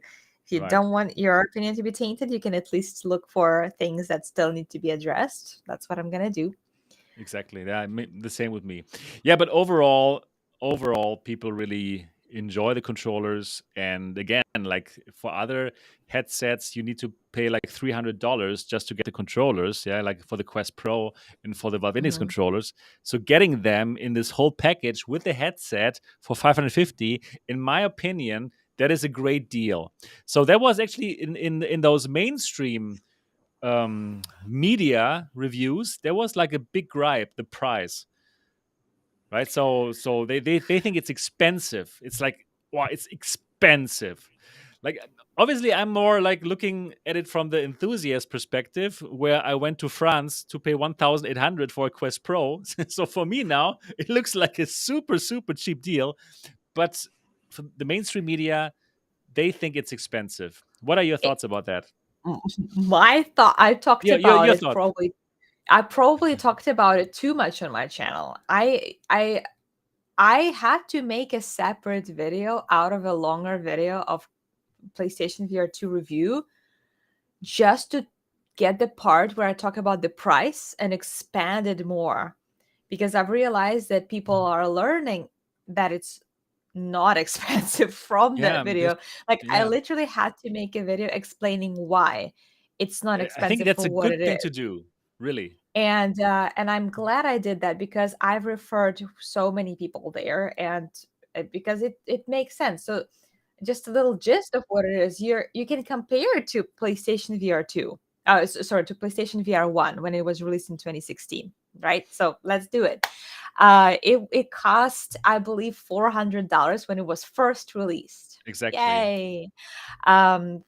Right. don't want your opinion to be tainted, you can at least look for things that still need to be addressed. That's what I'm gonna do. Exactly. Yeah, the same with me. Yeah, but overall, people really enjoy the controllers. And again, like for other headsets, you need to pay like $300 just to get the controllers. Yeah, like for the Quest Pro and for the Valve Index Mhm. controllers. So getting them in this whole package with the headset for 550, in my opinion, that is a great deal. So that was actually in those mainstream media reviews, there was like a big gripe, the price, right? So they think it's expensive. It's like, wow, it's expensive. Like obviously, I'm more like looking at it from the enthusiast perspective, where I went to France to pay 1,800 for a Quest Pro. So for me now, it looks like a super cheap deal. But for the mainstream media, they think it's expensive. What are your It, thoughts about that? my thought, I talked about Your it thoughts? probably. I probably talked about it too much on my channel. I had to make a separate video out of a longer video of PlayStation VR 2 review just to get the part where I talk about the price and expand it more, because I've realized that people are learning that it's not expensive from that Yeah, video. Like I yeah. literally had to make a video explaining why it's not I think expensive that's for a what it good thing is. to do, really. And I'm glad I did that because I've referred to so many people there, and because it makes sense. So just a little gist of what it is, you can compare it to PlayStation VR 2. Sorry, to PlayStation VR 1 when it was released in 2016, right? So let's do it. It cost, I believe, $400 when it was first released. Exactly. Yay!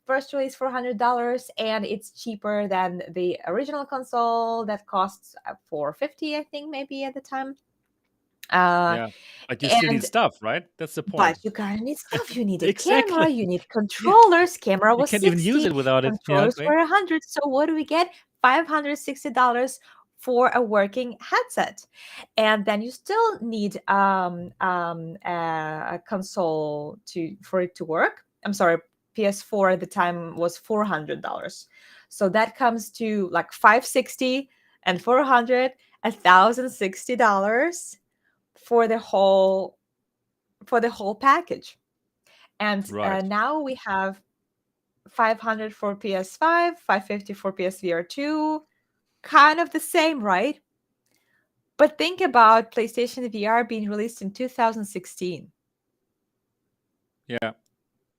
First release $400, and it's cheaper than the original console that costs 450, I think, maybe at the time. Uh, Yeah. But you still need and stuff, right? That's the but point. you gotta need stuff. You need a camera, Exactly. you need You controllers. Camera you was can't even use 60, it without it. Yeah, controllers okay. were 100. So what do we get? $560 for a working headset. And then you still need a console to for it to work. I'm sorry, PS4 at the time was $400. So that comes to like 560 and 400, $1,060 for the whole package. And Right. now we have 500 for PS5, 550 for PSVR 2, kind of the same, right? But think about PlayStation VR being released in 2016. Yeah.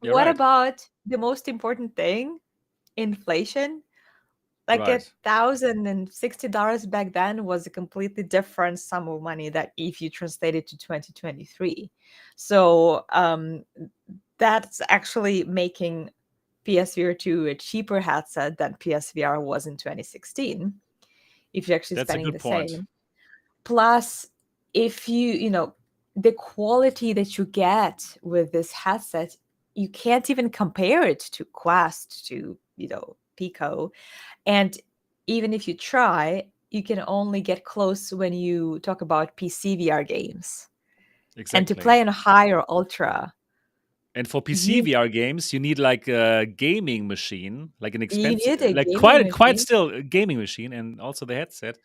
You're What right. about the most important thing? Inflation. Like Right. $1,060 back then was a completely different sum of money that if you translate it to 2023. So that's actually making PSVR 2 a cheaper headset than PSVR was in 2016, if you're actually That's a spending good the point. same. Plus, if the quality that you get with this headset, you can't even compare it to Quest, to, Pico. And even if you try, you can only get close when you talk about PCVR games. And to Exactly. play on high or ultra, And for you PCVR games, you need like a gaming machine, like an you expensive, need a like gaming quite machine. still a gaming machine, and also the headset.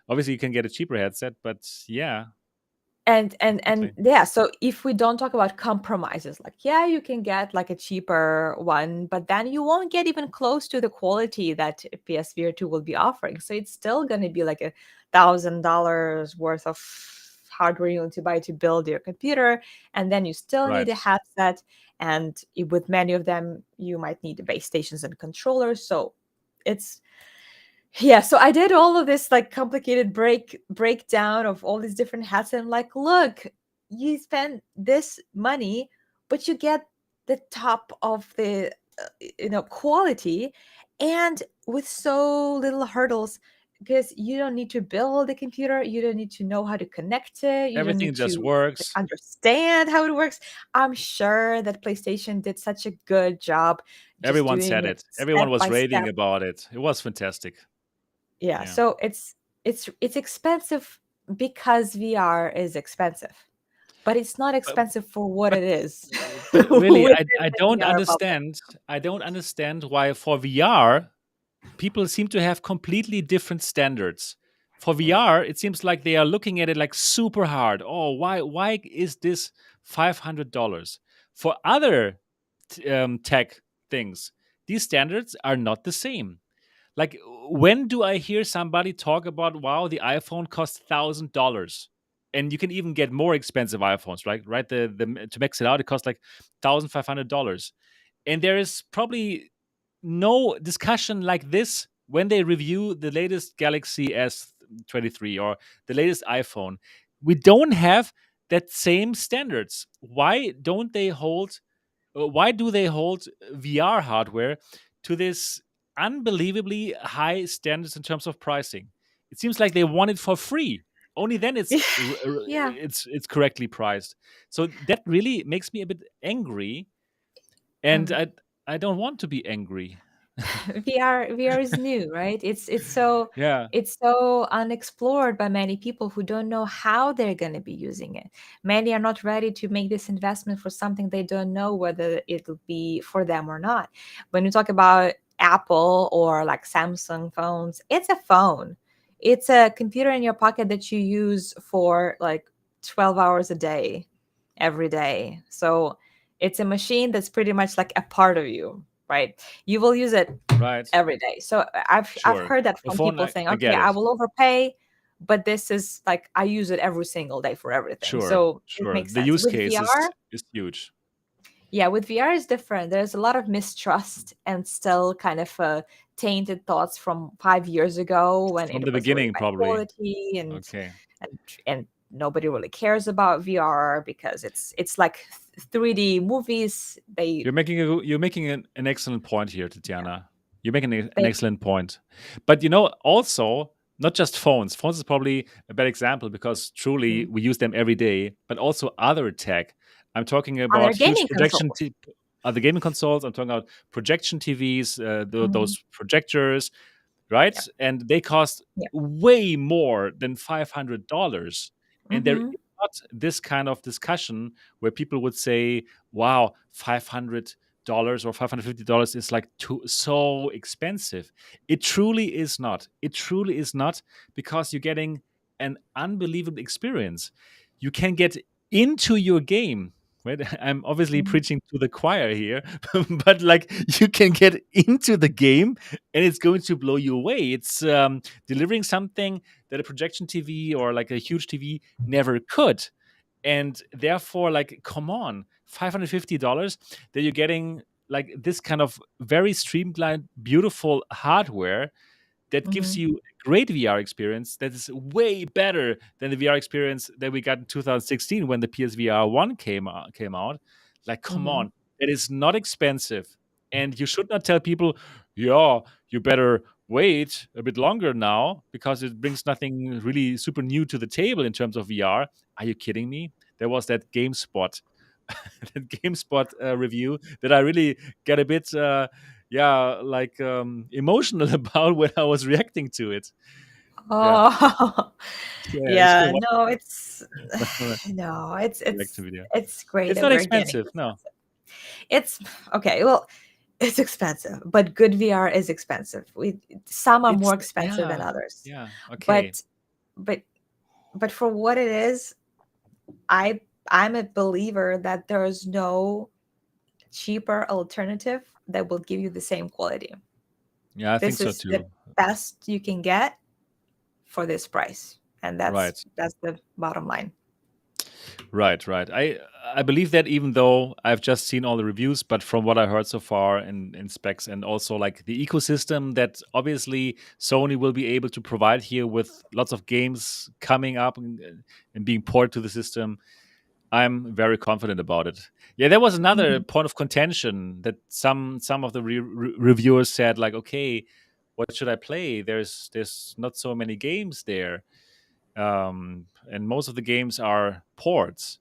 Obviously, you can get a cheaper headset, but yeah, And exactly. yeah, so if we don't talk about compromises, like, yeah, you can get like a cheaper one, but then you won't get even close to the quality that PSVR 2 will be offering. So it's still going to be like $1,000 worth of hardware you need to buy to build your computer, and then you still need Right. a headset, and with many of them you might need the base stations and controllers. So it's yeah, so I did all of this like complicated breakdown of all these different hats, and I'm like, look, you spend this money, but you get the top of the quality, and with so little hurdles, because you don't need to build the computer, you don't need to know how to connect it, you don't Everything need just to works. understand how it works. I'm sure that PlayStation did such a good job just Everyone doing said it it. step Everyone was by raving step. about it. It was fantastic. Yeah, Yeah. so it's expensive because VR is expensive, but it's not But expensive for what but it is but really, within I the don't VR bubble. understand. I don't understand why for VR people seem to have completely different standards. For VR, it seems like they are looking at it like super hard. Oh, why is this $500? For other tech things, these standards are not the same. Like, when do I hear somebody talk about, wow, the iPhone costs $1,000? And you can even get more expensive iPhones, right? Right. The to max it out, it costs like $1,500. And there is probably no discussion like this when they review the latest Galaxy S23 or the latest iPhone. We don't have that same standards. Why do they hold VR hardware to this unbelievably high standards in terms of pricing? It seems like they want it for free. Only then Yeah. it's correctly priced. So that really makes me a bit angry, and um I don't want to be angry. VR is new, right? Yeah, It's so unexplored by many people who don't know how they're going to be using it. Many are not ready to make this investment for something they don't know whether it'll be for them or not. When you talk about Apple or like Samsung phones, it's a phone. It's a computer in your pocket that you use for like 12 hours a day, every day. So it's a machine that's pretty much like a part of you, right? You will use it right. every day. So I've Sure. heard that The from phone, people saying, I okay, get I it. will overpay, but this is like I use it every single day for everything. Sure, So it sure. makes The sense. use With case VR, is huge yeah, with VR is different. There's a lot of mistrust and still kind of tainted thoughts from 5 years ago when from it the was really beginning, bad probably. quality, Okay. and nobody really cares about VR because it's like 3D movies. You're making an excellent point here, Yeah, Tetiana. You're making an they excellent point. But also not just phones. Phones is probably a bad example because truly mm, we use them every day, but also other tech. I'm talking other about huge gaming consoles. other gaming consoles. I'm talking about projection TVs, Mhm. those projectors, right? Yeah, And they cost yeah. way more than $500. And there is Hmm. not this kind of discussion where people would say, wow, $500 or $550 is like so expensive. It truly is not. It truly is not, because you're getting an unbelievable experience. You can get into your game. Right? I'm obviously Hmm. preaching to the choir here, but like, you can get into the game and it's going to blow you away. It's delivering something that a projection TV or like a huge TV never could. And therefore, like, come on, $550 that you're getting like this kind of very streamlined, beautiful hardware that gives Hmm. you a great VR experience that is way better than the VR experience that we got in 2016 when the PSVR 1 came out. Like, come Hmm. on, it is not expensive, And you should not tell people, yeah, you better wait a bit longer now because it brings nothing really super new to the table in terms of VR. Are you kidding me? There was that GameSpot, that GameSpot review that I really get a bit, emotional about when I was reacting to it. Yeah, Oh, yeah, it's yeah. been one No, it's of no, reaction video. it's great It's that not we're getting expensive, this no. concept. It's okay. Well, it's expensive, but good VR is expensive. Some are It's more expensive than others, yeah, okay. but but but for what it is, I I'm a believer that there is no cheaper alternative that will give you the same quality. Yeah, I think This so is the too. best you can get for this price, and Right. that's the bottom line. Right, right. I believe that even though I've just seen all the reviews, but from what I heard so far in specs and also like the ecosystem that obviously Sony will be able to provide here with lots of games coming up and being ported to the system, I'm very confident about it. Yeah, there was another Mhm. point of contention that some of the reviewers said like, okay, what should I play? There's not so many games there, and most of the games are ports,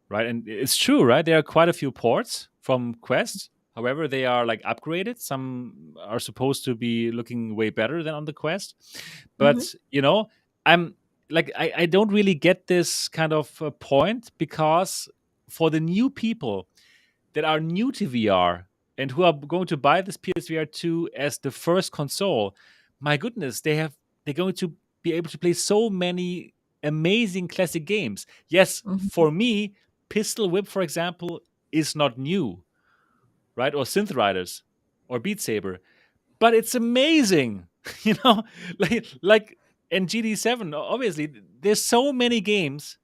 right? And it's true, right? There are quite a few ports from Quest. However, they are like upgraded. Some are supposed to be looking way better than on the Quest. Mhm. But, I'm like, I don't really get this kind of point because for the new people that are new to VR and who are going to buy this PSVR 2 as the first console, my goodness, they're going to be able to play so many amazing classic games. Yes, Mhm. for me, Pistol Whip, for example, is not new, right? Or Synth Riders or Beat Saber, but it's amazing, you know, like and GD7. Obviously, there's so many games.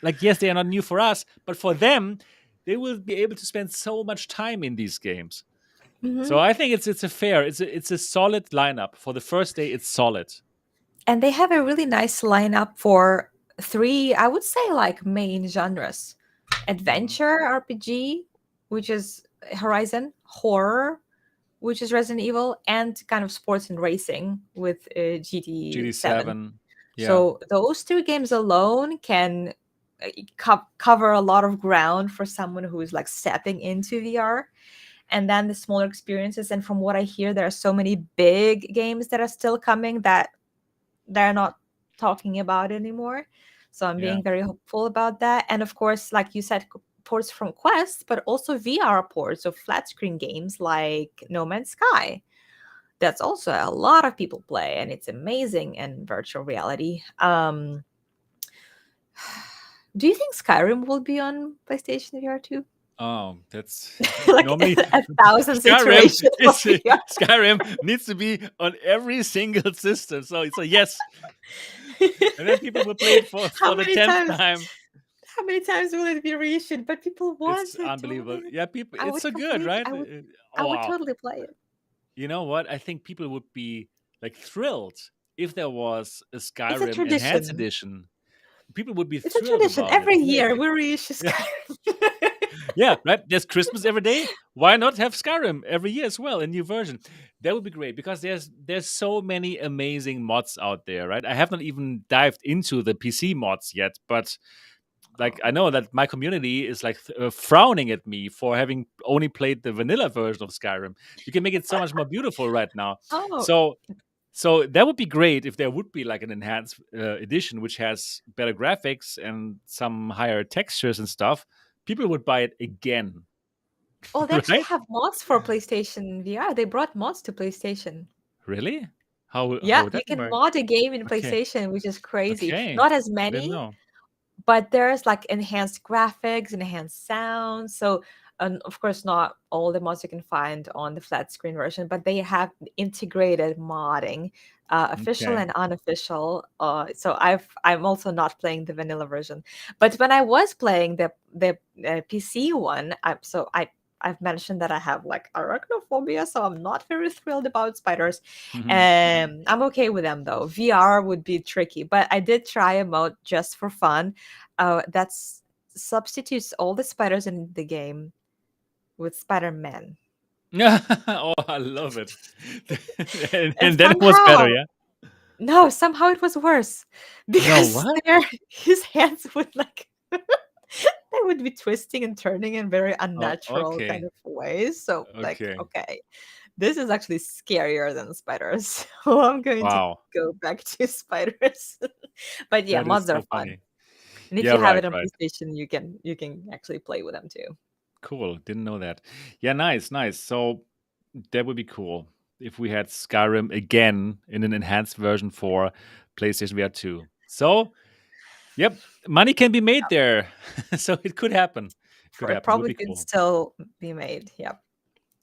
Like, yes, they are not new for us, but for them, they will be able to spend so much time in these games. So Mhm. I think it's a solid lineup for the first day. It's solid. And they have a really nice lineup for three, I would say, like main genres: Hmm. adventure RPG, which is Horizon; horror, which is Resident Evil; and kind of sports and racing with GT7. GD7, yeah, So those two games alone can cover a lot of ground for someone who is like stepping into VR. And then the smaller experiences. And from what I hear, there are so many big games that are still coming that they're not talking about anymore. So I'm yeah, being very hopeful about that. And of course, like you said, ports from Quest, but also VR ports of flat screen games like No Man's Sky. That's also a lot of people play, and it's amazing in virtual reality. Do you think Skyrim will be on PlayStation VR too? oh, that's Like normally a thousand Skyrim situations for is VR. Skyrim needs to be on every single system. So it's a yes, and then people will play it for how for the many 10th times? time. How many times will it be reissued? But people It's want it, unbelievable. Tony. Yeah, people, I it's would so good, completely. right? I Oh would wow. totally play it. You know what? I think people would be like thrilled if there was a It's a Skyrim enhanced tradition. edition. People would be It's a thrilled tradition. about it. Every Yeah, year we reissue yeah, Skyrim. yeah. Right. There's Christmas every day. Why not have Skyrim every year as well, a new version? That would be great because there's so many amazing mods out there, right? I have not even dived into the PC mods yet, but like I know that my community is like frowning at me for having only played the vanilla version of Skyrim. You can make it so much more beautiful right now. Oh, So that would be great if there would be like an enhanced edition which has better graphics and some higher textures and stuff. People would buy it again, well, they actually right? have mods for PlayStation VR. They brought mods to PlayStation. Really? How Yeah, would you that can work? mod a game in Okay, PlayStation, which is crazy. okay, Not as I didn't many, know. but there's like enhanced graphics, enhanced sound. So, and of course, not all the mods you can find on the flat screen version, but they have integrated modding, official Okay, and unofficial. So I'm also not playing the vanilla version, but when I was playing the PC one, I've mentioned that I have like arachnophobia, so I'm not very thrilled about spiders. I'm okay with them though. VR would be tricky, but I did try a mode just for fun. That's substitutes all the spiders in the game with Spider-Man. Oh, I love it. And And then it was better, somehow, yeah? no, somehow it was worse No, because what? his hands would like they would be twisting and turning in very Oh, unnatural kind okay. of ways. So like, Okay. okay, this is actually scarier than spiders. So I'm going to Wow. go back to spiders. But yeah, That is mods are so fun. funny. And if Yeah, you have right, it on right. PlayStation, you can actually play with them too. Cool. Didn't know that. Yeah, nice, nice. So that would be cool if we had Skyrim again in an enhanced version for PlayStation VR 2. So, yep, money can be made there. So it could happen. It could For happen. Would probably be could cool. still be made. Yep.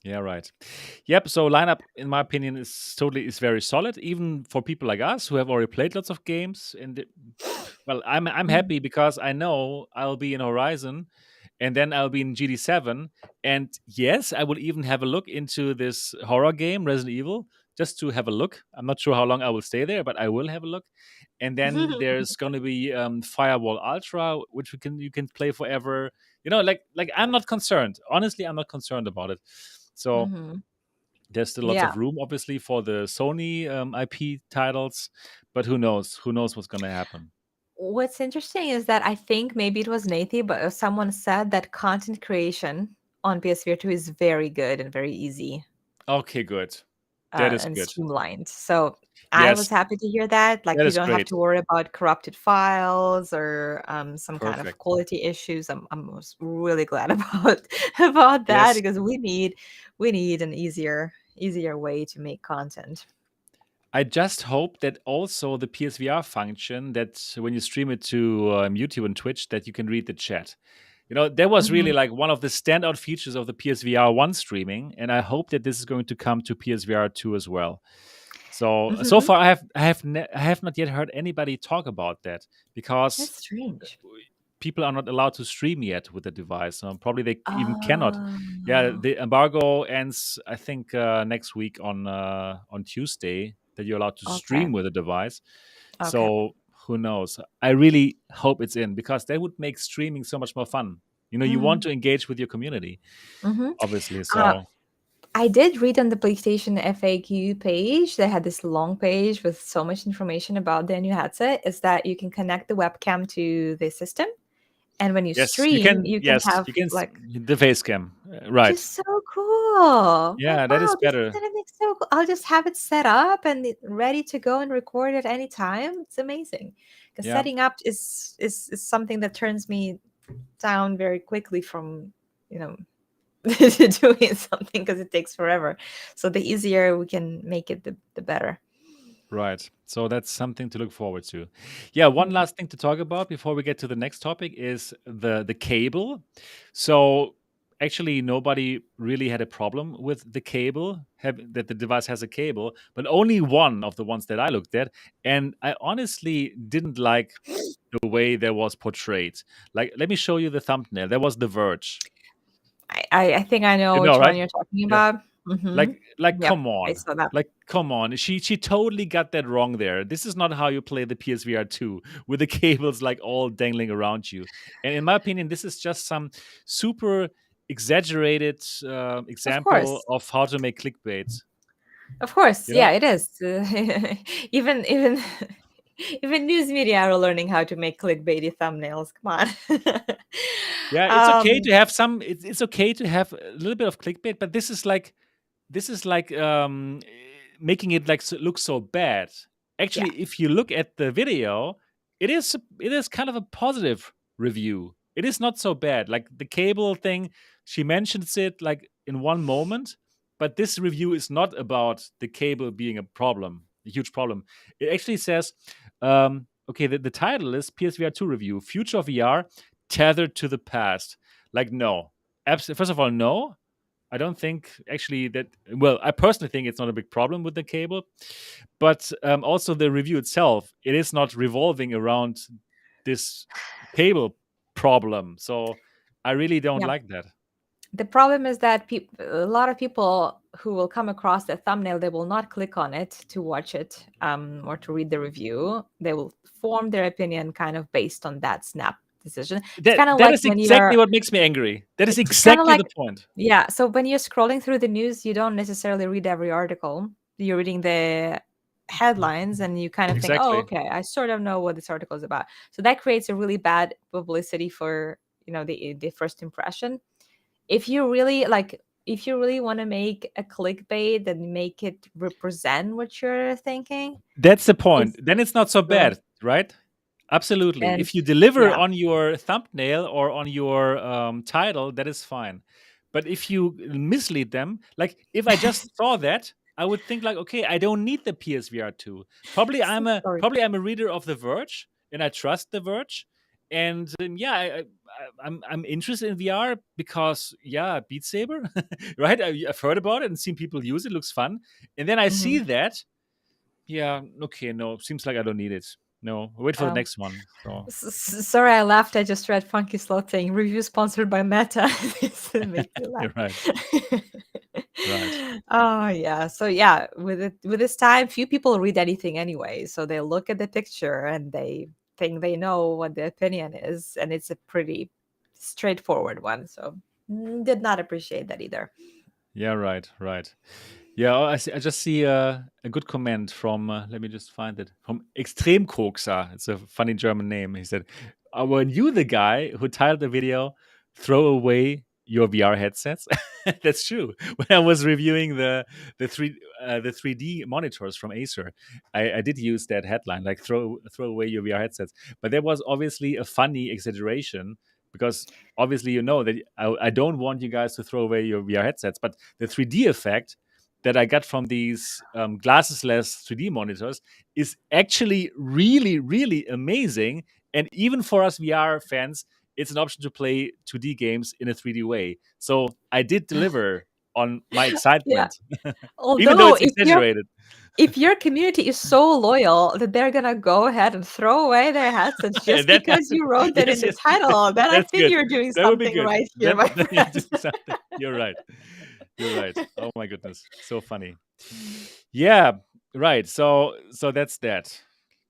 Yeah, right. Yep. So lineup, in my opinion, is very solid, even for people like us who have already played lots of games. Well, I'm Mm. happy because I know I'll be in Horizon, and then I'll be in GD7. And yes, I will even have a look into this horror game, Resident Evil, just to have a look. I'm not sure how long I will stay there, but I will have a look. And then there's going to be Firewall Ultra, which you can play forever. Like I'm not concerned. Honestly, I'm not concerned about it. So Hmm. there's still lots Yeah. of room, obviously, for the Sony IP titles, but who knows? Who knows what's going to happen? What's interesting is that I think maybe it was Nathi, but someone said that content creation on PSVR 2 is very good and very easy Okay, good. That is and good. streamlined. So I was Yes, happy to hear that. Like that you is don't have great. to worry about corrupted files or some kind of Perfect. quality issues. I'm was really glad about that Yes. because we need an easier way to make content. I just hope that also the PSVR function, that when you stream it to YouTube and Twitch, that you can read the chat. That was really Hmm. like one of the standout features of the PSVR 1 streaming, and I hope that this is going to come to PSVR 2 as well. So Hmm. far, I have not yet heard anybody talk about that because That's strange. people are not allowed to stream yet with the device. Probably they even cannot. Yeah, Oh, the embargo ends, I think, next week on Tuesday, that you're allowed to okay. stream with the device. Okay. So who knows? I really hope it's in because that would make streaming so much more fun. You want Mm. to engage with your community, Hmm. obviously. Uh, So I did read on the PlayStation FAQ page. They had this long page with so much information about their new headset. Is that you can connect the webcam to the system, and when you yes, you stream, can. you can Yes, have you can. like, The face cam, which right? is so cool. Like, Yeah, that is wow, this is better. gonna make so cool. I'll just have it set up and ready to go and record at any time. It's amazing. Because Yeah. setting up is something that turns me down very quickly from you know doing something because it takes forever. So the easier we can make it, the better. Right. So that's something to look forward to. Yeah, one Mm. last thing to talk about before we get to the next topic is the cable. So actually nobody really had a problem with the cable, that the device has a cable, but only one of the ones that I looked at, and I honestly didn't like the way that was portrayed. Like, let me show you the thumbnail. There was The Verge. I think I know You know, which right? one you're talking Yeah. about. Hmm. Like Yep, come I on. saw that. Like come on. She totally got that wrong there. This is not how you play the PSVR 2 with the cables like all dangling around you. And in my opinion, this is just some super exaggerated Of example course, of how to make clickbait. of course, You yeah, know? it is. Even even news media are learning how to make clickbaity thumbnails. Come on. Yeah, it's okay um, to have some it's okay to have a little bit of clickbait, but this is like making it like look so bad. yeah, Actually, if you look at the video, it is kind of a positive review. It is not so bad. Like the cable thing, she mentions it like in one moment, but this review is not about the cable being a huge problem. It actually says, okay, the title is PSVR 2 review, Future of VR tethered to the past. Like, no. First of all, no. I don't think actually that. Well, I personally think it's not a big problem with the cable, but also the review itself, it is not revolving around this cable problem. So I really don't yeah. like that. The problem is that a lot of people who will come across the thumbnail, they will not click on it to watch it or to read the review. They will form their opinion kind of based on that decision. It's That kind of that like is when exactly you're. what makes me angry. That is It's kind of exactly like, the point. yeah. So when you're scrolling through the news, you don't necessarily read every article. You're reading the headlines, and you kind of think, "Oh, Exactly. okay, I sort of know what this article is about." So that creates a really bad publicity for the first impression. If you really like, if you really want to make a clickbait and make it represent what you're thinking, That's the point. it's Then it's not so so bad, right? Absolutely. and If you deliver yeah. on your thumbnail or on your title, that is fine. But if you mislead them, like if I just saw that, I would think like, okay, I don't need the PSVR 2. Probably So I'm a sorry. probably I'm a reader of The Verge, and I trust The Verge. And yeah, I'm interested in VR because yeah, Beat Saber, right? I've heard about it and seen people use it. Looks fun. And then I see Mhm. that, yeah, okay, no, seems like I don't need it. No, wait for the Oh. next one. So Sorry, I laughed. I just read Funky Slot saying review sponsored by Meta. This makes me laugh. you're right, right. Oh yeah. So yeah, with this time, few people read anything anyway. So they look at the picture and they think they know what the opinion is, and it's a pretty straightforward one. So did not appreciate that either. Yeah, right, right. Yeah, oh, I just see a good comment from, let me just find it, from Extremkokser. It's a funny German name. He said, were you the guy who titled the video, Throw Away Your VR Headsets? That's true. When I was reviewing the 3D monitors from Acer, I did use that headline, like throw away your VR headsets. But there was obviously a funny exaggeration because obviously you know that I don't want you guys to throw away your VR headsets, but the 3D effect that I got from these glassesless 3D monitors is actually really, really amazing. And even for us VR fans, it's an option to play 2D games in a 3D way. So I did deliver on my Yeah. excitement, even though Although it's exaggerated. if your community is so loyal that they're gonna go ahead and throw away their headsets Yeah, just because you wrote that in yes, the yes, title, then I that's think good. you're doing That would be something good. right here, my Then you're friend. doing something. You're right. You're right. Oh my goodness, so funny. Yeah, right. So that's that.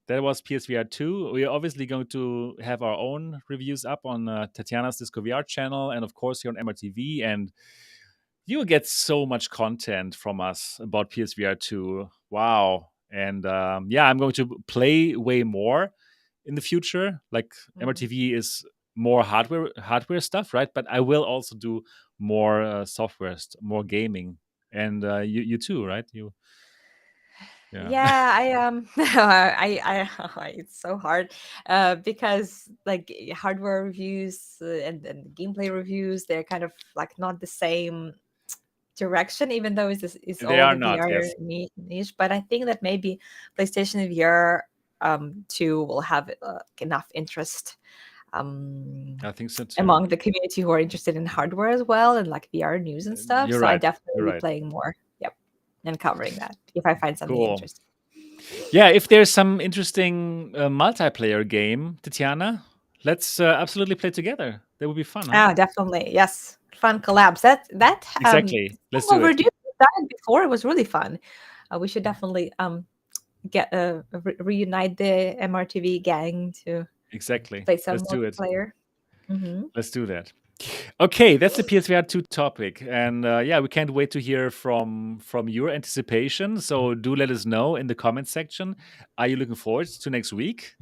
That was PSVR 2. We are obviously going to have our own reviews up on Tetiana's Disco VR channel and, of course, here on MRTV. And you will get so much content from us about PSVR 2. Wow. And yeah, I'm going to play way more in the future. Like Mhm. MRTV is more hardware stuff, right? But I will also do more software, more gaming. And you too, right? You, yeah. Yeah, it's so hard because like hardware reviews and gameplay reviews, they're kind of like not the same direction, even though it's They all are the not, VR yes. niche. But I think that maybe PlayStation VR 2 will have enough interest um, I think so too. among the community who are interested in hardware as well and like VR news and stuff. You're So I right. definitely You're will be right. playing more. Yep, and covering that if I find something Cool. interesting. Yeah, if there's some interesting multiplayer game, Tetiana, let's absolutely play together. That would be fun, huh? Ah, definitely. Yes. Fun collabs. That Exactly. Let's long do it. overdue. We've done it before. It was really fun. We should definitely get reunite the MRTV gang to Exactly. play some Let's do it. multiplayer. Hmm. Let's do that. Okay, that's the PSVR 2 topic, and yeah, we can't wait to hear from your anticipation. So do let us know in the comment section. Are you looking forward to next week?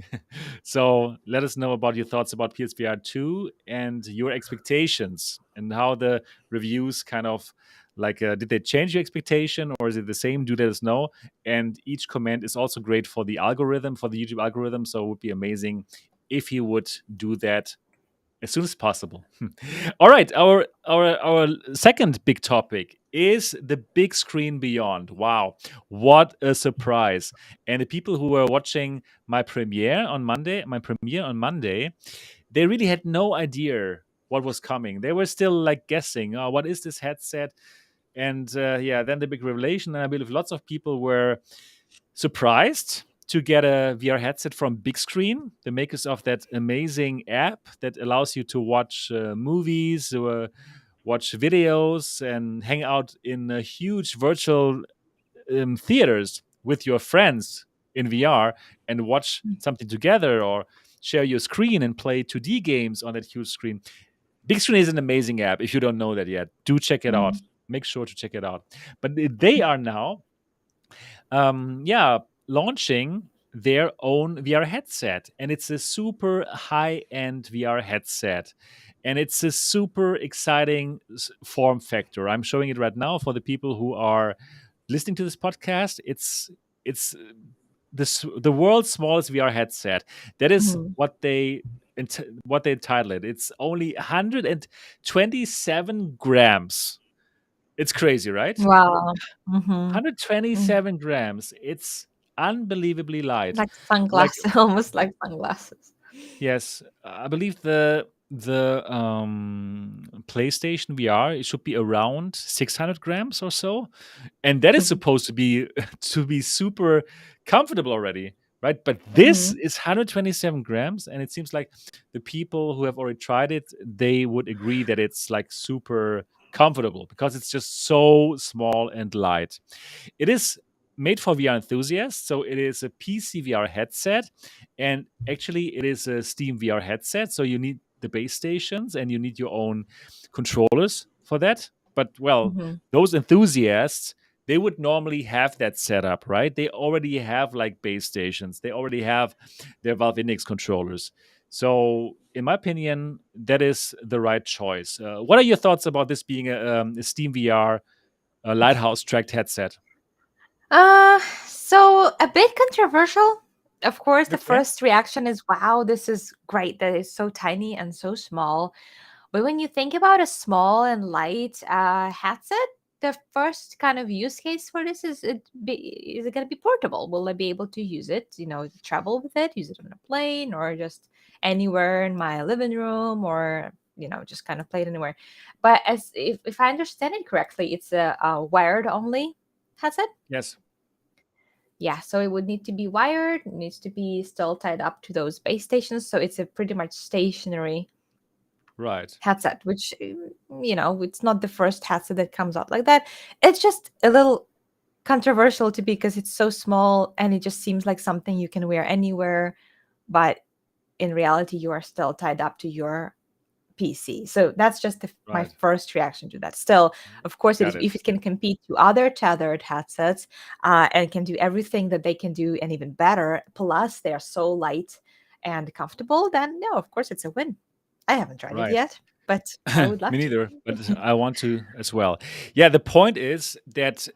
So let us know about your thoughts about PSVR 2 and your expectations and how the reviews kind of like did they change your expectation or is it the same? Do let us know. And each comment is also great for the algorithm, for the YouTube algorithm. So it would be amazing if you would do that as soon as possible. All right, our second big topic is the big screen beyond. Wow, what a surprise! And the people who were watching my premiere on Monday, they really had no idea what was coming. They were still like guessing, oh, what is this headset? And yeah, then the big revelation, and I believe lots of people were surprised to get a VR headset from Bigscreen, the makers of that amazing app that allows you to watch movies, watch videos, and hang out in huge virtual theaters with your friends in VR and watch something together or share your screen and play 2D games on that huge screen. Bigscreen is an amazing app. If you don't know that yet, do check it out. Mhm. Make sure to check it out. But they are now, yeah, launching their own VR headset, and it's a super high-end VR headset, and it's a super exciting form factor. I'm showing it right now for the people who are listening to this podcast. It's the world's smallest VR headset. That is Mhm. what they title it. It's only 127 grams. It's crazy, right? Wow. Mhm. Mm. 127 grams. It's unbelievably light. Like Like, sunglasses, almost like sunglasses. yes, I believe the PlayStation VR, it should be around 600 grams or so, and that is supposed to be to be super comfortable already, right? But this Mhm. is 127 grams, and it seems like the people who have already tried it, they would agree that it's like super comfortable because it's just so small and light. It is made for VR enthusiasts, so it is a PCVR headset, and actually it is a Steam VR headset. So you need the base stations and you need your own controllers for that. But well, Mhm. those enthusiasts, they would normally have that set up, right? They already have like base stations. They already have their Valve Index controllers. So, in my opinion, that is the right choice. What are your thoughts about this being a Steam VR Lighthouse tracked headset? So a bit controversial. Of course, the Okay. first reaction is, wow, this is great. That is so tiny and so small. But when you think about a small and light headset, the first kind of use case for this is it going to be portable? Will I be able to use it, travel with it, use it on a plane or just anywhere in my living room or, just kind of play it anywhere. But if I understand it correctly, it's a wired only headset. Yes. Yeah, so it would need to be wired, it needs to be still tied up to those base stations. So it's a pretty much stationary Right. headset, which, it's not the first headset that comes out like that. It's just a little controversial to because it's so small and it just seems like something you can wear anywhere. But in reality, you are still tied up to your PC. So that's just my Right. first reaction to that. Still, of course, Got it. if it can compete to other tethered headsets and can do everything that they can do and even better, plus they are so light and comfortable, then no, of course, it's a win. I haven't tried it Right. yet, but I would Me love to. neither, but I want to as well. Yeah, the point is that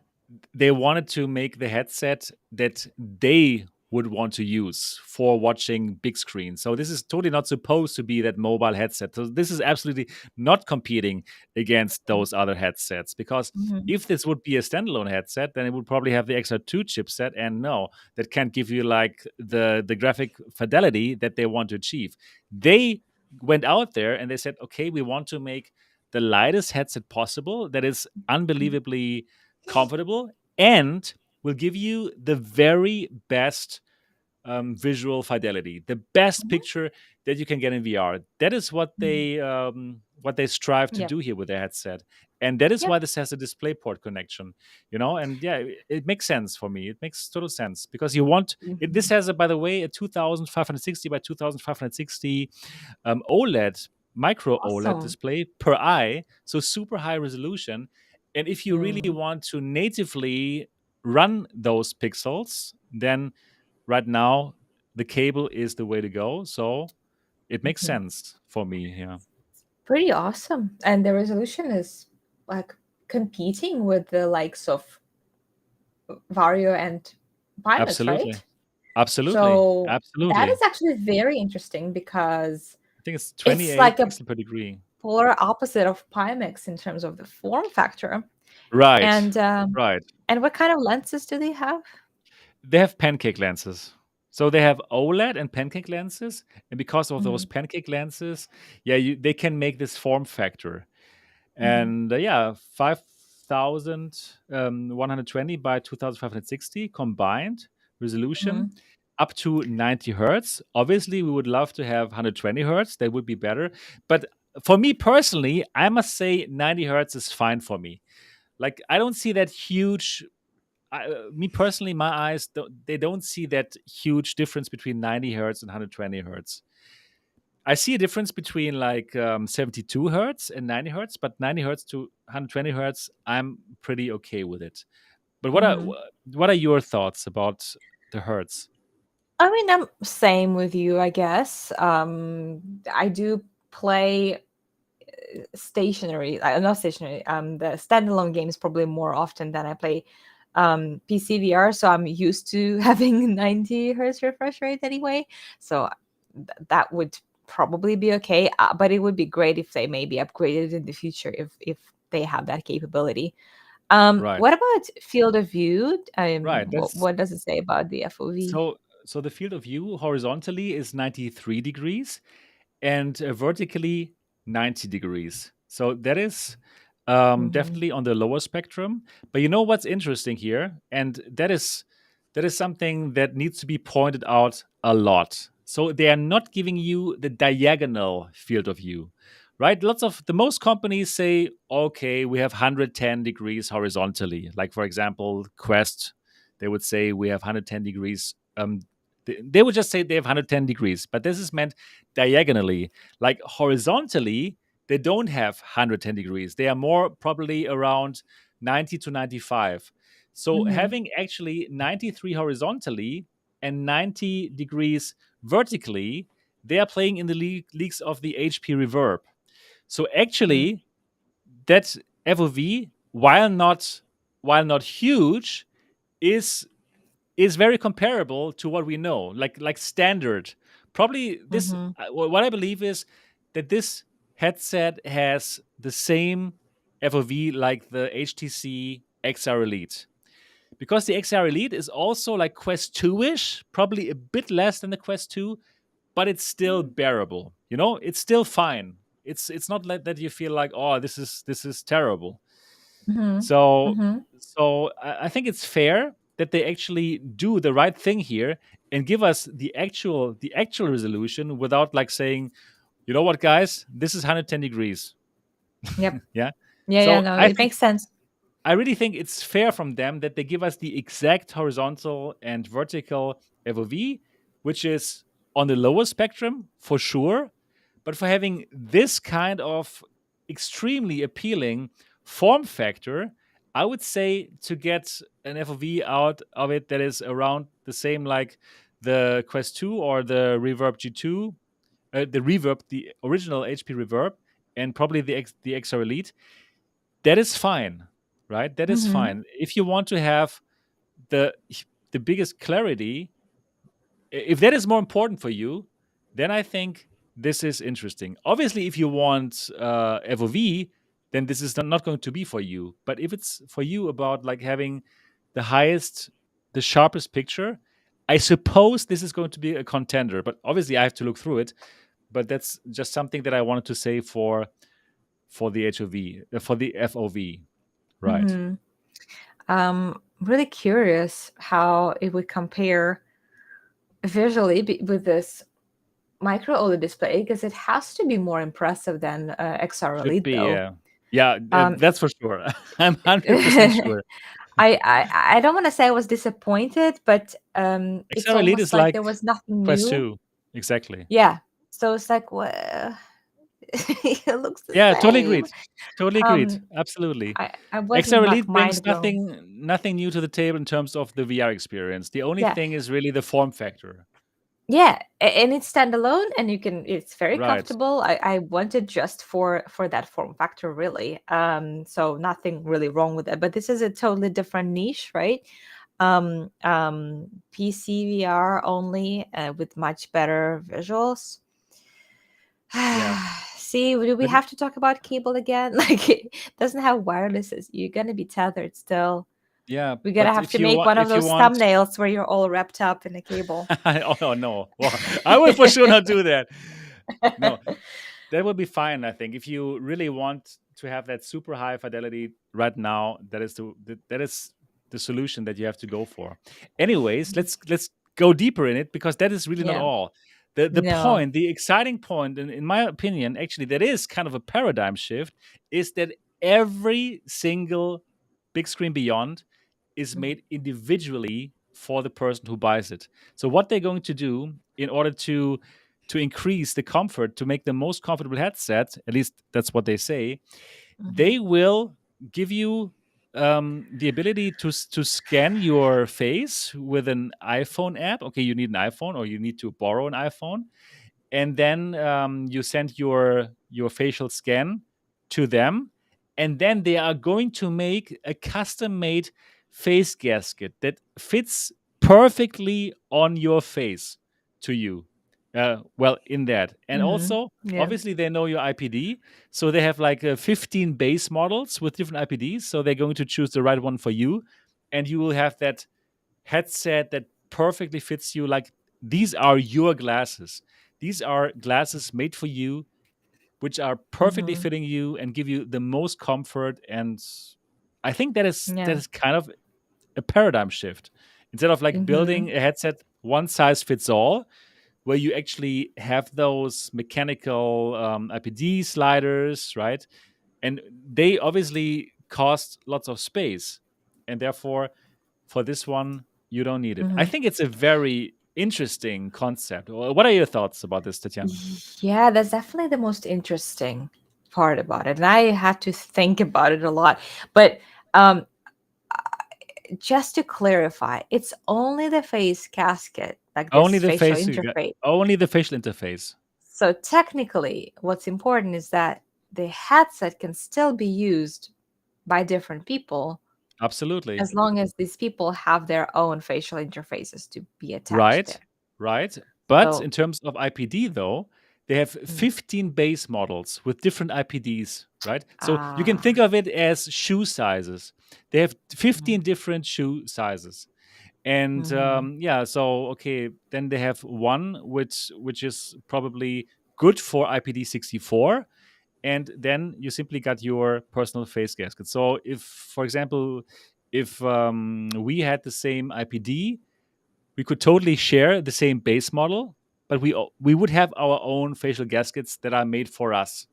they wanted to make the headset that they would want to use for watching big screen. So this is totally not supposed to be that mobile headset. So this is absolutely not competing against those other headsets because Mhm. if this would be a standalone headset, then it would probably have the extra 2 chipset, and no, that can't give you like the graphic fidelity that they want to achieve. They went out there and they said, okay, we want to make the lightest headset possible that is unbelievably comfortable and will give you the very best visual fidelity, the best Mhm. picture that you can get in VR. That is Mhm. what they strive to Yep. do here with the headset, and that is Yep. why this has a DisplayPort connection. And yeah, it makes sense for me. It makes total sense because you want it. This Mhm. has, by the way, a 2560 by 2560 OLED, micro OLED Awesome. display per eye, so super high resolution. And if you really Mm. want to natively run those pixels, then right now the cable is the way to go. So it makes Mhm. sense for me. Yeah, Pretty awesome. And the resolution is like competing with the likes of Vario and Pimax, absolutely, right? absolutely, So that absolutely. is actually very interesting because I think it's it's 28 like a pixel per degree. polar opposite of Pimax in terms of the form factor. Right, And right. what kind of lenses do they have? They have pancake lenses. So they have OLED and pancake lenses, and because of those Mhm. pancake lenses, yeah, they can make this form factor. Mhm. And yeah, 5120 by 2560 combined resolution, Mhm. up to 90 hertz. Obviously, we would love to have 120 hertz. That would be better. But for me personally, I must say 90 hertz is fine for me. Like, I don't see that huge. Me personally, my eyes they don't see that huge difference between 90 hertz and 120 hertz. I see a difference between like 72 hertz and 90 hertz, but 90 hertz to 120 hertz, I'm pretty okay with it. But Hmm. what are your thoughts about the hertz? I mean, I'm same with you, I guess. I do play stationary, not stationary, the standalone games probably more often than I play PCVR. So I'm used to having 90 hertz refresh rate anyway. So that would probably be okay. But it would be great if they maybe upgraded in the future if they have that capability. Right. What about field of view? Right. That's What does it say about the FOV? so so the field of view horizontally is 93 degrees and vertically 90 degrees. So that is Hmm. definitely on the lower spectrum. But you know what's interesting here, and that is something that needs to be pointed out a lot. So they are not giving you the diagonal field of view, right? Lots of the most companies say, okay, we have 110 degrees horizontally. Like for example, Quest, they would say we have 110 degrees. They would just say they have 110 degrees, but this is meant diagonally. Like horizontally, they don't have 110 degrees. They are more probably around 90 to 95. So Hmm. having actually 93 horizontally and 90 degrees vertically, they are playing in the leagues of the HP reverb. So actually, that FOV, while not huge, is is very comparable to what we know, like standard. Probably this. Hmm. What I believe is that this headset has the same FOV like the HTC XR Elite, because the XR Elite is also like Quest 2 ish, probably a bit less than the Quest 2, but it's still bearable. You know, it's still fine. It's not like that you feel like, oh, this is terrible. Hmm. So Hmm. I think it's fair that they actually do the right thing here and give us the actual resolution without like saying, you know what, guys, this is 110 degrees. Yep. Yeah. Yeah, yeah, So no, it makes sense. I really think it's fair from them that they give us the exact horizontal and vertical FOV, which is on the lower spectrum for sure. But for having this kind of extremely appealing form factor, I would say to get an FOV out of it that is around the same like the Quest 2 or the Reverb G2, the original HP Reverb, and probably the XR Elite, that is fine, right? That is Hmm. fine. If you want to have the the biggest clarity, if that is more important for you, then I think this is interesting. Obviously, if you want FOV, then this is not going to be for you. But if it's for you about like having the highest, the sharpest picture, I suppose this is going to be a contender. But obviously, I have to look through it. But that's just something that I wanted to say for the HOV, for the FOV, right? Hmm. Really curious how it would compare visually with this micro OLED display because it has to be more impressive than XR Should Elite, be, though. yeah. Yeah, Um, that's for sure. I'm 100% sure. I don't want to say I was disappointed, but it's XR Elite almost is like like there was nothing Quest new. 2. Exactly. Yeah, so it's like, well, it looks the Yeah, totally same. agreed. Totally agreed. Um, Absolutely. I wasn't XR like Elite brings mind blown. nothing new to the table in terms of the VR experience. The only Yeah, thing is really the form factor. yeah, and it's standalone, and you can. It's very Right. comfortable. I wanted just for that form factor, really. So nothing really wrong with it. But this is a totally different niche, right? PCVR only with much better visuals. Yeah. See, do we But have to talk about cable again? Like, it doesn't have wirelesses. You're gonna be tethered still. yeah, We're gonna but have to make one of if you those want thumbnails where you're all wrapped up in a cable. oh no. Well, I will for sure not do that. No, that would be fine. I think if you really want to have that super high fidelity right now, that is the solution that you have to go for. Anyways, let's go deeper in it, because that is really not Yeah. all. No. The exciting point, in my opinion, actually, that is kind of a paradigm shift, is that every single Big Screen Beyond is Mhm. made individually for the person who buys it. So what they're going to do in order to to increase the comfort, to make the most comfortable headset, at least that's what they say, Mhm. they will give you the ability to scan your face with an iPhone app. Okay, you need an iPhone or you need to borrow an iPhone, and then you send your facial scan to them, and then they are going to make a custom made face gasket that fits perfectly on your face to you, well, in that. And Mhm. also Yeah. obviously they know your IPD, so they have like 15 base models with different IPDs, so they're going to choose the right one for you, and you will have that headset that perfectly fits you. Like, these are your glasses. These are glasses made for you, which are perfectly Mhm. fitting you and give you the most comfort. And I think that Yeah. is kind of a paradigm shift. Instead of like Mhm. building a headset one size fits all, where you actually have those mechanical IPD sliders, right? And they obviously cost lots of space, and therefore for this one, you don't need it. I Mhm. think it's a very interesting concept. What are your thoughts about this, Tatiana? Yeah, that's definitely the most interesting part about it. And I had to think about it a lot. But um, just to clarify, it's only the face casket, like Only this the facial face you got, interface. only the facial interface. So technically, what's important is that the headset can still be used by different people Absolutely. as long as these people have their own facial interfaces to be attached Right. there. Right. But So, in terms of IPD, though, they have mm, 15 base models with different IPDs, right? So you can ah, think of it as shoe sizes. They have mm, 15 different shoe sizes. And mhm, yeah, so okay, then they have one which is probably good for IPD64, and then you simply got your personal face gasket. So if, for example, if we had the same IPD, we could totally share the same base model, but we would have our own facial gaskets that are made for us,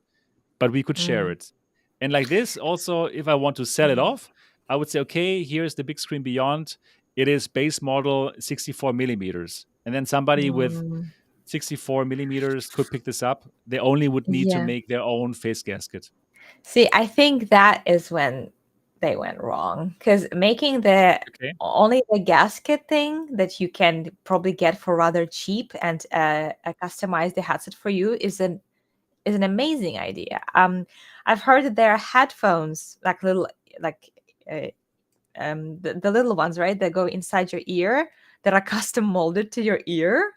but we could share mm, it. And like this, also, if I want to sell it mm, off, I would say, okay, here's the Bigscreen Beyond. It is base model 64 millimeters. And then somebody with mm. 64 millimeters could pick this up. They only would need to Yeah. make their own face gasket. See, I think that is when they went wrong because making the Okay. only the gasket thing that you can probably get for rather cheap and customize the headset for you is an amazing idea. I've heard that there are headphones like little like uh, the little ones, right, that go inside your ear that are custom molded to your ear,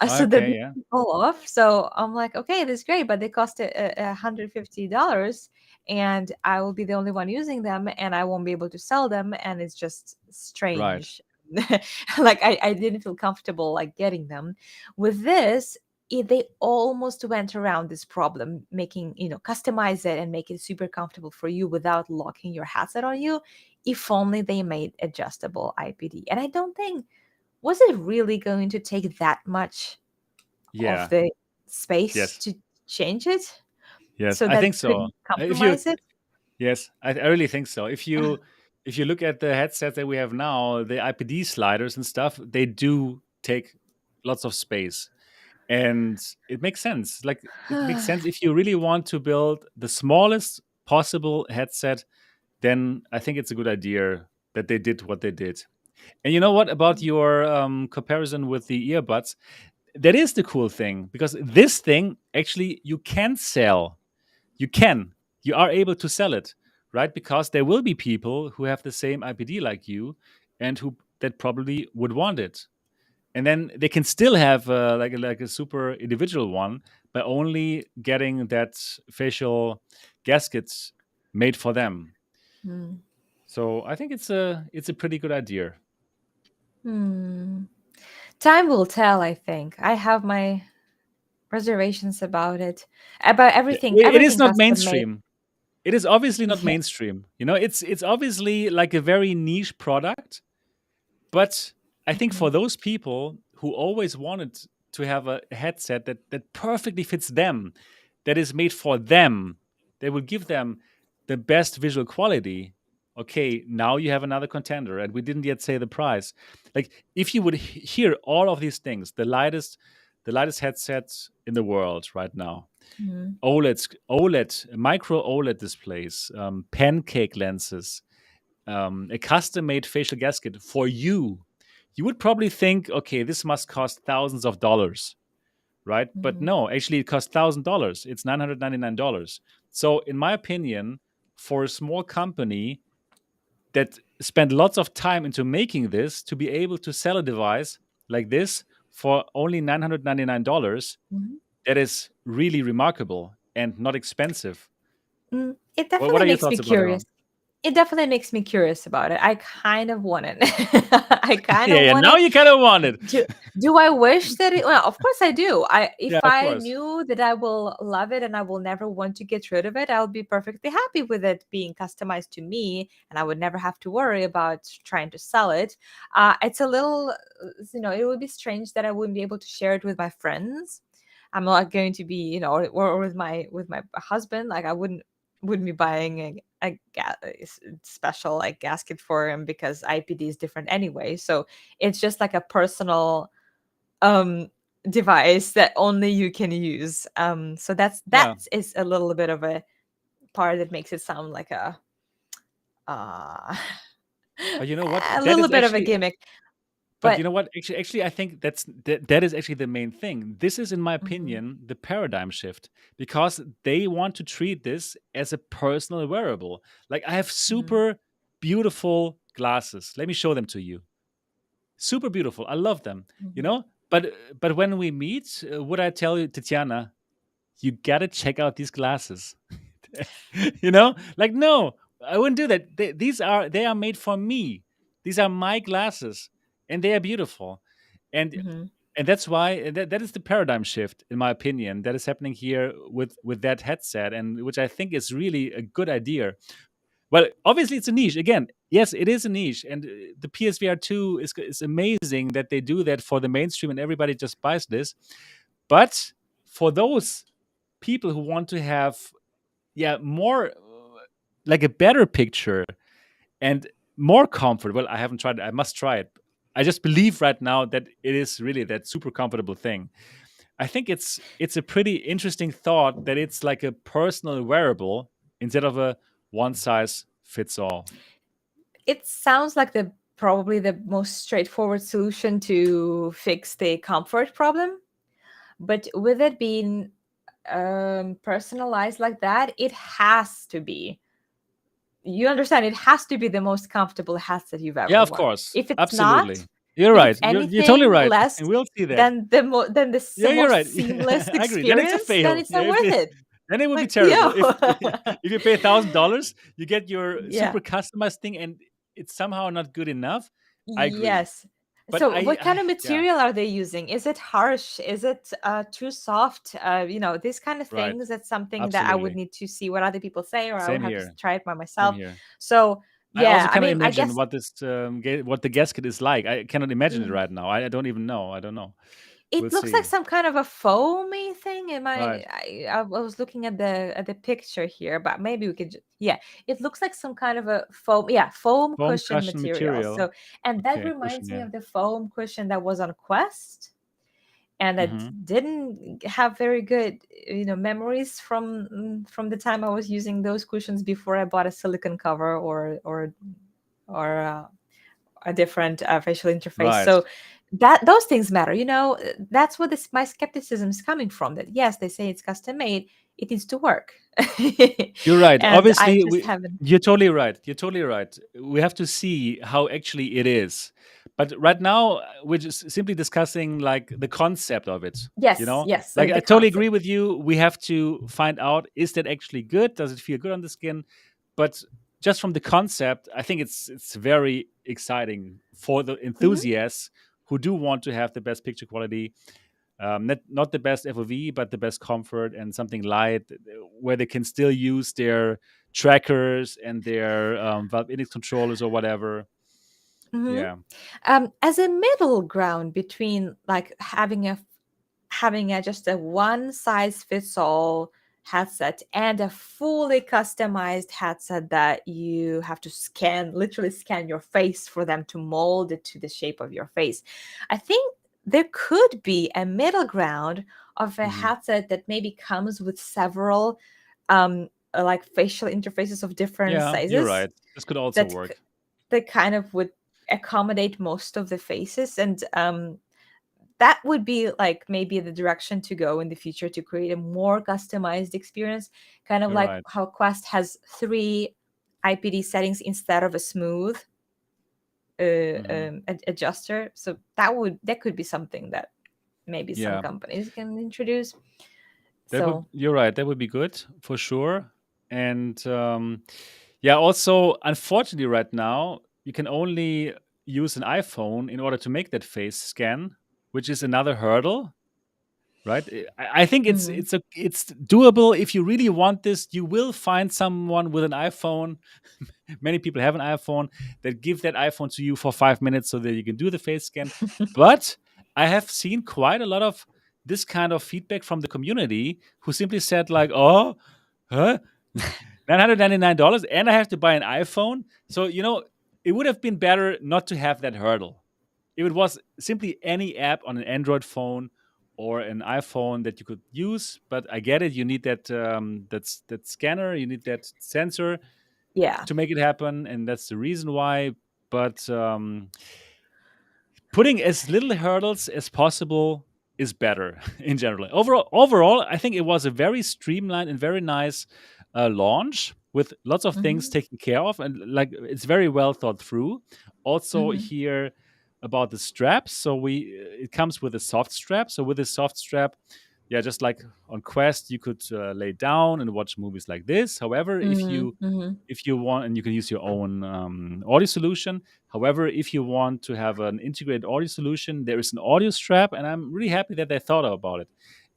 so that Okay. they Yeah. can fall off. So I'm like, okay, this is great, but they cost $150, and I will be the only one using them, and I won't be able to sell them, and it's just Right. strange. Like I didn't feel comfortable like getting them. With this, they almost went around this problem, making customize it and make it super comfortable for you without locking your headset on you. If only they made adjustable IPD. And I don't think, was it really going to take that much of Yeah. the space Yes. to change it Yes. so I that think it so. couldn't If you compromise it? Yes, I really think so. If you look at the headsets that we have now, the IPD sliders and stuff, they do take lots of space. And it makes sense. Like, it makes sense if you really want to build the smallest possible headset, then I think it's a good idea that they did what they did. And you know what about your comparison with the earbuds? That is the cool thing, because this thing actually you can sell. You can. You are able to sell it, right? Because there will be people who have the same IPD like you, and who that probably would want it. And then they can still have like a super individual one by only getting that facial gaskets made for them. Hmm. So I think it's a pretty good idea. Hmm. Time will tell, I think. I have my reservations about Yeah, everything, it is everything not custom made. mainstream. It is obviously not Yeah. mainstream. You know, it's obviously like a very niche product. But I think for Mhm. those people who always wanted to have a headset that perfectly fits them, that is made for them, that will give them the best visual quality. Okay, now you have another contender, and we didn't yet say the price. Like, if you would hear all of these things, the lightest, the lightest headset in the world right now. Mhm. OLED, micro OLED displays, pancake lenses, a custom-made facial gasket for you. You would probably think, okay, this must cost thousands of dollars, right? But Mhm. no, actually, it costs $1,000. It's $999. So, in my opinion, for a small company that spent lots of time into making this, to be able to sell a device like this for only $999, Mhm. that is really remarkable and not expensive. It What definitely are your makes me thoughts about it, curious. Ron? It definitely makes me curious about it. I kind of want it. I kind Yeah, of yeah. want Now it. you kind of want it. Do I wish that it, well, of course I do. If Yeah, of I course. knew that I will love it and I will never want to get rid of it, I'll be perfectly happy with it being customized to me and I would never have to worry about trying to sell it. It's a little, it would be strange that I wouldn't be able to share it with my friends. I'm not going to be, or with my husband. Like I wouldn't be buying a special like gasket for him because IPD is different anyway. So it's just like a personal um device that only you can use. So that's Yeah. that is a little bit of a part that makes it sound like uh But you know what? a That little is bit of a actually gimmick. But you But know what? Actually, I think that is actually the main thing. This is, in my mhm, opinion, the paradigm shift because they want to treat this as a personal wearable. Like I have mhm, super beautiful glasses. Let me show them to you. Super beautiful. I love them. You mhm, know. But when we meet, would I tell you, Tetiana, you gotta check out these glasses? Like no, I wouldn't do that. They are made for me. These are my glasses, and they are beautiful, and mhm. and that's why that is the paradigm shift, in my opinion, that is happening here with that headset, and which I think is really a good idea. Well, obviously it's a niche. Again, yes, it is a niche, and the PSVR 2 is amazing that they do that for the mainstream and everybody just buys this. But for those people who want to have, yeah, more like a better picture and more comfort. Well, I haven't tried it. I must try it. I just believe right now that it is really that super comfortable thing. I think it's a pretty interesting thought that it's like a personal wearable instead of a one size fits all. It sounds like the probably the most straightforward solution to fix the comfort problem. But with it being personalized like that, it has to be. You understand? It has to be the most comfortable headset you've Yeah, ever of worn. course. If it's not, Absolutely. You're if right. it's You're totally anything right. less And we'll see that. than the Yeah, you're right. most seamless I agree. Then it's a experience, then fail. it's Yeah, not if worth it, it. then it would be Like, terrible. If yo, if you pay $1,000, you get your yeah. super customized thing, and it's somehow not good enough. I agree. Yes. But So, what kind of yeah, material are they using? Is it harsh? Is it too soft? These kind of right. things. That's something that I would Absolutely. need to see what other people say, or I would Same have to here. try it by Same myself. here. So, I also yeah, I cannot mean, I imagine guess. what this what the gasket is like. I cannot imagine it Mhm. right now. I don't even know. I don't know. We'll It looks like see. some kind of a foamy thing. Right. I was looking at the picture here, but maybe we could. Yeah, it looks like some kind of a foam. Yeah, foam Foam cushion cushion material. material. So, and that Okay, cushion. reminds me Yeah. of the foam cushion that was on Quest, and that Mm-hmm. didn't have very good, memories from the time I was using those cushions before I bought a silicon cover or a different facial interface. Right. So that those things matter. That's what my skepticism is coming from. That yes, they say it's custom made, it needs to work, You're right. and I Obviously, just haven't. you're totally right. You're totally right. We have to see how actually it is. But right now, we're just simply discussing like the concept of it. You Yes, know, yes, like I the totally concept. agree with you. We have to find out, is that actually good? Does it feel good on the skin? But just from the concept, I think it's very exciting for the Mhm. enthusiasts who do want to have the best picture quality, not the best FOV, but the best comfort and something light where they can still use their trackers and their Valve Index controllers or whatever. Mhm. Yeah, As a middle ground between like having a just a one size fits all headset and a fully customized headset that you have to literally scan your face for them to mold it to the shape of your face. I think there could be a middle ground of a Mhm. headset that maybe comes with several like facial interfaces of different Yeah, you're sizes right. This could also that work. that kind of would accommodate most of the faces, and that would be like maybe the direction to go in the future to create a more customized experience, kind of You're like right. how Quest has three IPD settings instead of a smooth Mhm. adjuster. So that could be something that maybe some Yeah. companies can introduce. That would So You're right. That would be good for sure. And yeah, also unfortunately right now you can only use an iPhone in order to make that face scan, which is another hurdle, right? I think mhm. it's doable if you really want this. You will find someone with an iPhone. Many people have an iPhone that give that iPhone to you for 5 minutes so that you can do the face scan. But I have seen quite a lot of this kind of feedback from the community who simply said like, "Oh, huh? $999 and I have to buy an iPhone." So, it would have been better not to have that hurdle. If it was simply any app on an Android phone or an iPhone that you could use, but I get it. You need that scanner, you need that sensor Yeah. to make it happen, and that's the reason why. But putting as little hurdles as possible is better in general. Overall, I think it was a very streamlined and very nice launch with lots of things Hmm. taken care of, and like it's very well thought through. Also Hmm. here about the straps, so we it comes with a soft strap. So with a soft strap, yeah, just like on Quest, you could lay down and watch movies like this. However, Hmm. if you want, and you can use your own audio solution. However, if you want to have an integrated audio solution, there is an audio strap, and I'm really happy that they thought about it.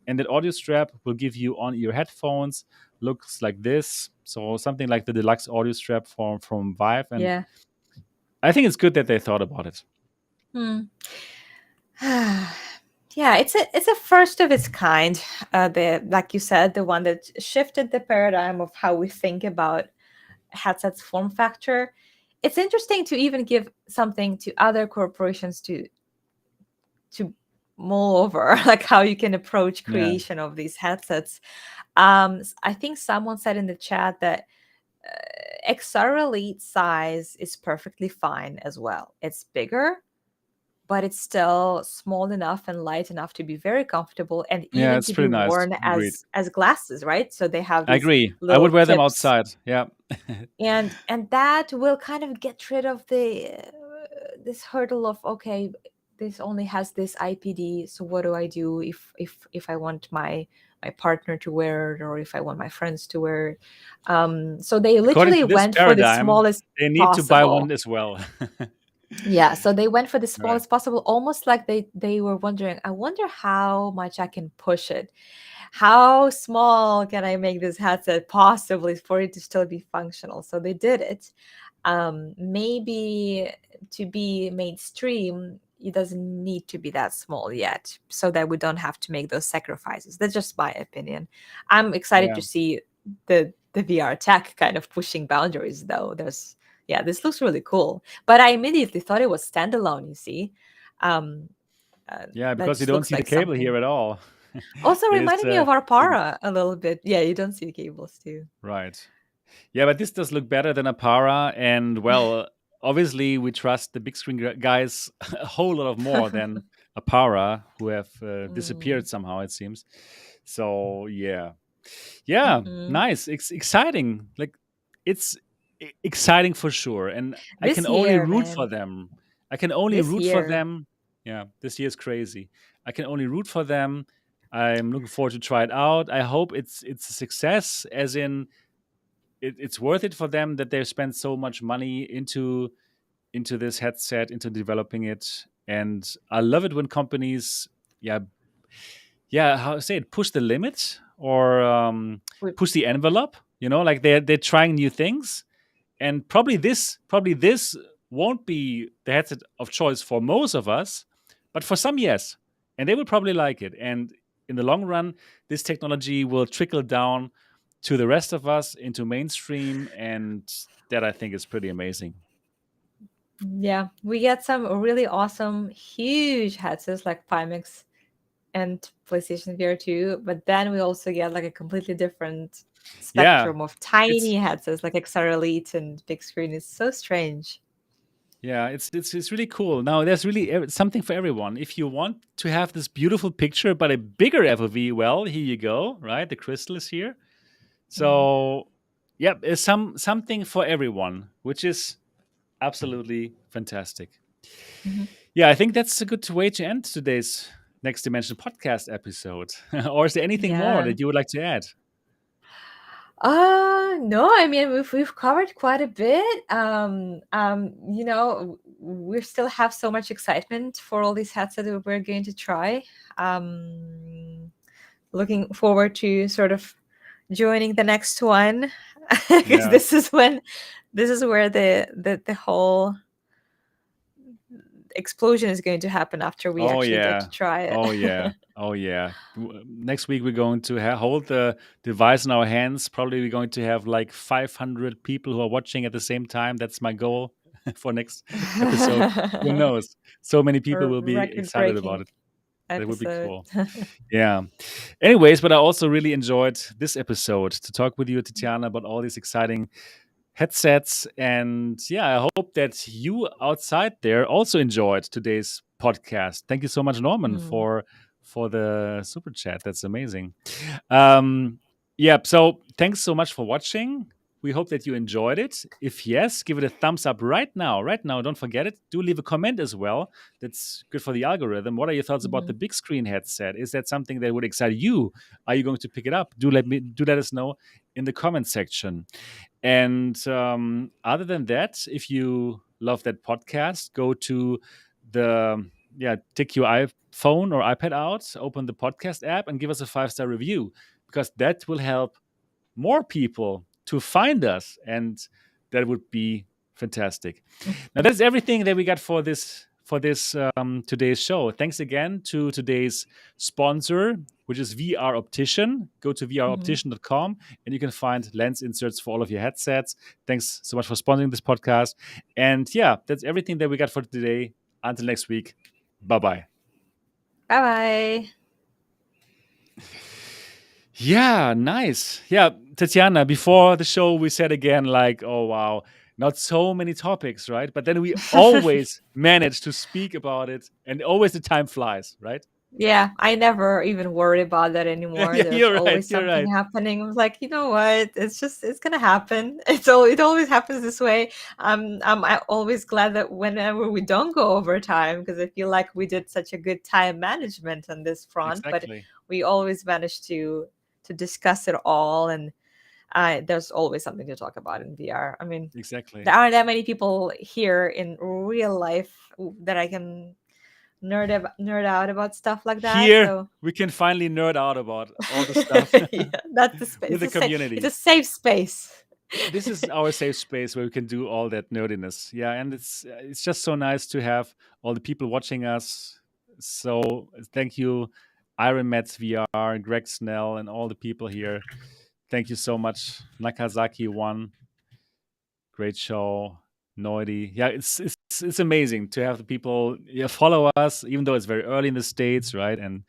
And that audio strap will give you on-ear headphones, looks like this, so something like the deluxe audio strap from Vive, and Yeah. I think it's good that they thought about it. Hmm. Yeah, it's a first of its kind. The like you said, the one that shifted the paradigm of how we think about headsets form factor. It's interesting to even give something to other corporations to mull over, like how you can approach Yeah, creation of these headsets. I think someone said in the chat that XR Elite size is perfectly fine as well. It's bigger, but it's still small enough and light enough to be very comfortable and yeah, even it's to be pretty nice. worn Agreed. as glasses, right? So they have I these agree. I would little wear them tips, outside. Yeah. and that will kind of get rid of the this hurdle of, okay, this only has this IPD, so what do I do if I want my partner to wear it, or if I want my friends to wear it? So they According literally to this went for the paradigm, smallest they need to buy one possible. as well. Yeah, so they went for the Right. smallest possible, almost like they were wondering, I wonder how much I can push it. How small can I make this headset possibly for it to still be functional? So they did it. Maybe to be mainstream, it doesn't need to be that small yet, so that we don't have to make those sacrifices. That's just my opinion. I'm excited Yeah. to see the VR tech kind of pushing boundaries, though. Yeah, this looks really cool. But I immediately thought it was standalone. You see, um, Yeah, that because you just don't looks see the like cable something. here at all. Also It is reminding me of our big. Para a little bit. Yeah, you don't see the cables too. Right. Yeah, but this does look better than a Para, and well, obviously we trust the big screen guys a whole lot of more than a Para, who have Mm. disappeared somehow. It seems. So yeah, yeah, Hmm. nice, exciting. Like it's exciting for sure, and I can This only year, root for man. them. I can only This root for year. them. Yeah, this year's crazy. I can only root for them. I'm looking forward to try it out. I hope it's a success, as in it's worth it for them that they spent so much money into this headset, into developing it. And I love it when companies, yeah, yeah, how to say it, push the limit, or We, push the envelope. Like they're trying new things, and probably this won't be the headset of choice for most of us, but for some, yes, and they will probably like it. And in the long run, this technology will trickle down to the rest of us into mainstream, and that I think is pretty amazing. Yeah, we get some really awesome, huge headsets like Pimax and PlayStation VR 2, but then we also get like a completely different Yeah, spectrum of tiny it's headsets like XR Elite and big screen. It's so strange. yeah, it's really cool. Now there's really something for everyone. If you want to have this beautiful picture but a bigger FOV, well, here you go. Right, the crystal is here. Mhm. So, yep, it's something for everyone, which is absolutely fantastic. Mhm. Yeah, I think that's a good way to end today's Next Dimension podcast episode. Or is there anything more Yeah. that you would like to add? No, I mean we've covered quite a bit. We still have so much excitement for all these headsets that we're going to try. Looking forward to sort of joining the next one because Yeah. this is where the whole explosion is going to happen after we Oh actually get to yeah. try it. Oh yeah. Oh yeah. Next week we're going to hold the device in our hands. Probably we're going to have like 500 people who are watching at the same time. That's my goal for next episode. Who knows? So many A people will be record excited about breaking it. That would be episode. cool. Yeah. Anyways, but I also really enjoyed this episode to talk with you, Tetiana, about all these exciting headsets. And yeah, I hope that you outside there also enjoyed today's podcast. Thank you so much, Norman, Mm. for the super chat. That's amazing. Um, yeah, so thanks so much for watching. We hope that you enjoyed it. If yes, give it a thumbs up right now. Right now, don't forget it. Do leave a comment as well. That's good for the algorithm. What are your thoughts about the Mhm. big screen headset? Is that something that would excite you? Are you going to pick it up? Do let us know in the comment section. And other than that, if you love that podcast, go to the take your iPhone or iPad out, open the podcast app, and give us a 5-star review because that will help more people to find us, and that would be fantastic. Now that's everything that we got for this today's show. Thanks again to today's sponsor, which is VR Optician. Go to Mhm. vroptician.com and you can find lens inserts for all of your headsets. Thanks so much for sponsoring this podcast. And yeah, that's everything that we got for today. Until next week. Bye bye. Bye bye. Yeah, nice. Yeah, Tatiana, before the show, we said again, like, oh, wow, not so many topics, right? But then we always manage to speak about it, and always the time flies, right? Yeah, I never even worry about that anymore. Yeah, There's you're right. always You're something right. happening. I was like, you know what? It's gonna happen. It always happens this way. I'm always glad that whenever we don't go over time, because I feel like we did such a good time management on this front, but Exactly. we always managed to discuss it all, and there's always something to talk about in VR. I mean, Exactly. there aren't that many people here in real life that I can nerd out about stuff like that. Here, So we can finally nerd out about all the stuff yeah, that's the space. with the It's a community. safe space. This is our safe space where we can do all that nerdiness. Yeah, and it's just so nice to have all the people watching us. So thank you, Iron Mets VR, Greg Snell, and all the people here. Thank you so much, Nakazaki One. Great show, Noidi. Yeah, it's amazing to have the people follow us, even though it's very early in the States, right? And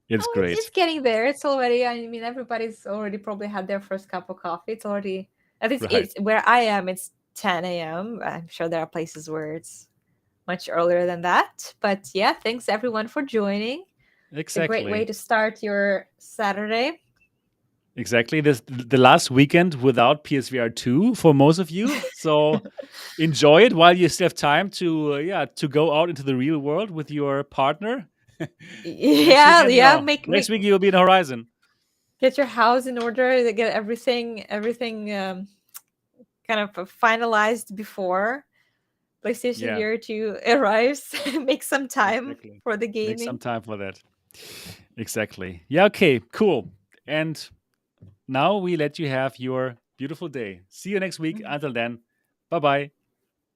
it's Oh, it's great, getting there. It's already. I mean, everybody's already probably had their first cup of coffee. It's already. At least right? it's where I am. It's 10 a.m. I'm sure there are places where it's much earlier than that. But yeah, thanks everyone for joining. It's a great way Exactly. to start your Saturday. Exactly. This the last weekend without PSVR 2 for most of you. So enjoy it while you still have time to to go out into the real world with your partner. Next Yeah, weekend, yeah. no. Make Next make week you'll be in Horizon. get your house in order. Get everything kind of finalized before PlayStation Yeah, VR 2 arrives. Make some time exactly. for the Make some gaming. time for that. Exactly. Yeah, okay, cool. And now we let you have your beautiful day. See you next week. Until then, bye bye.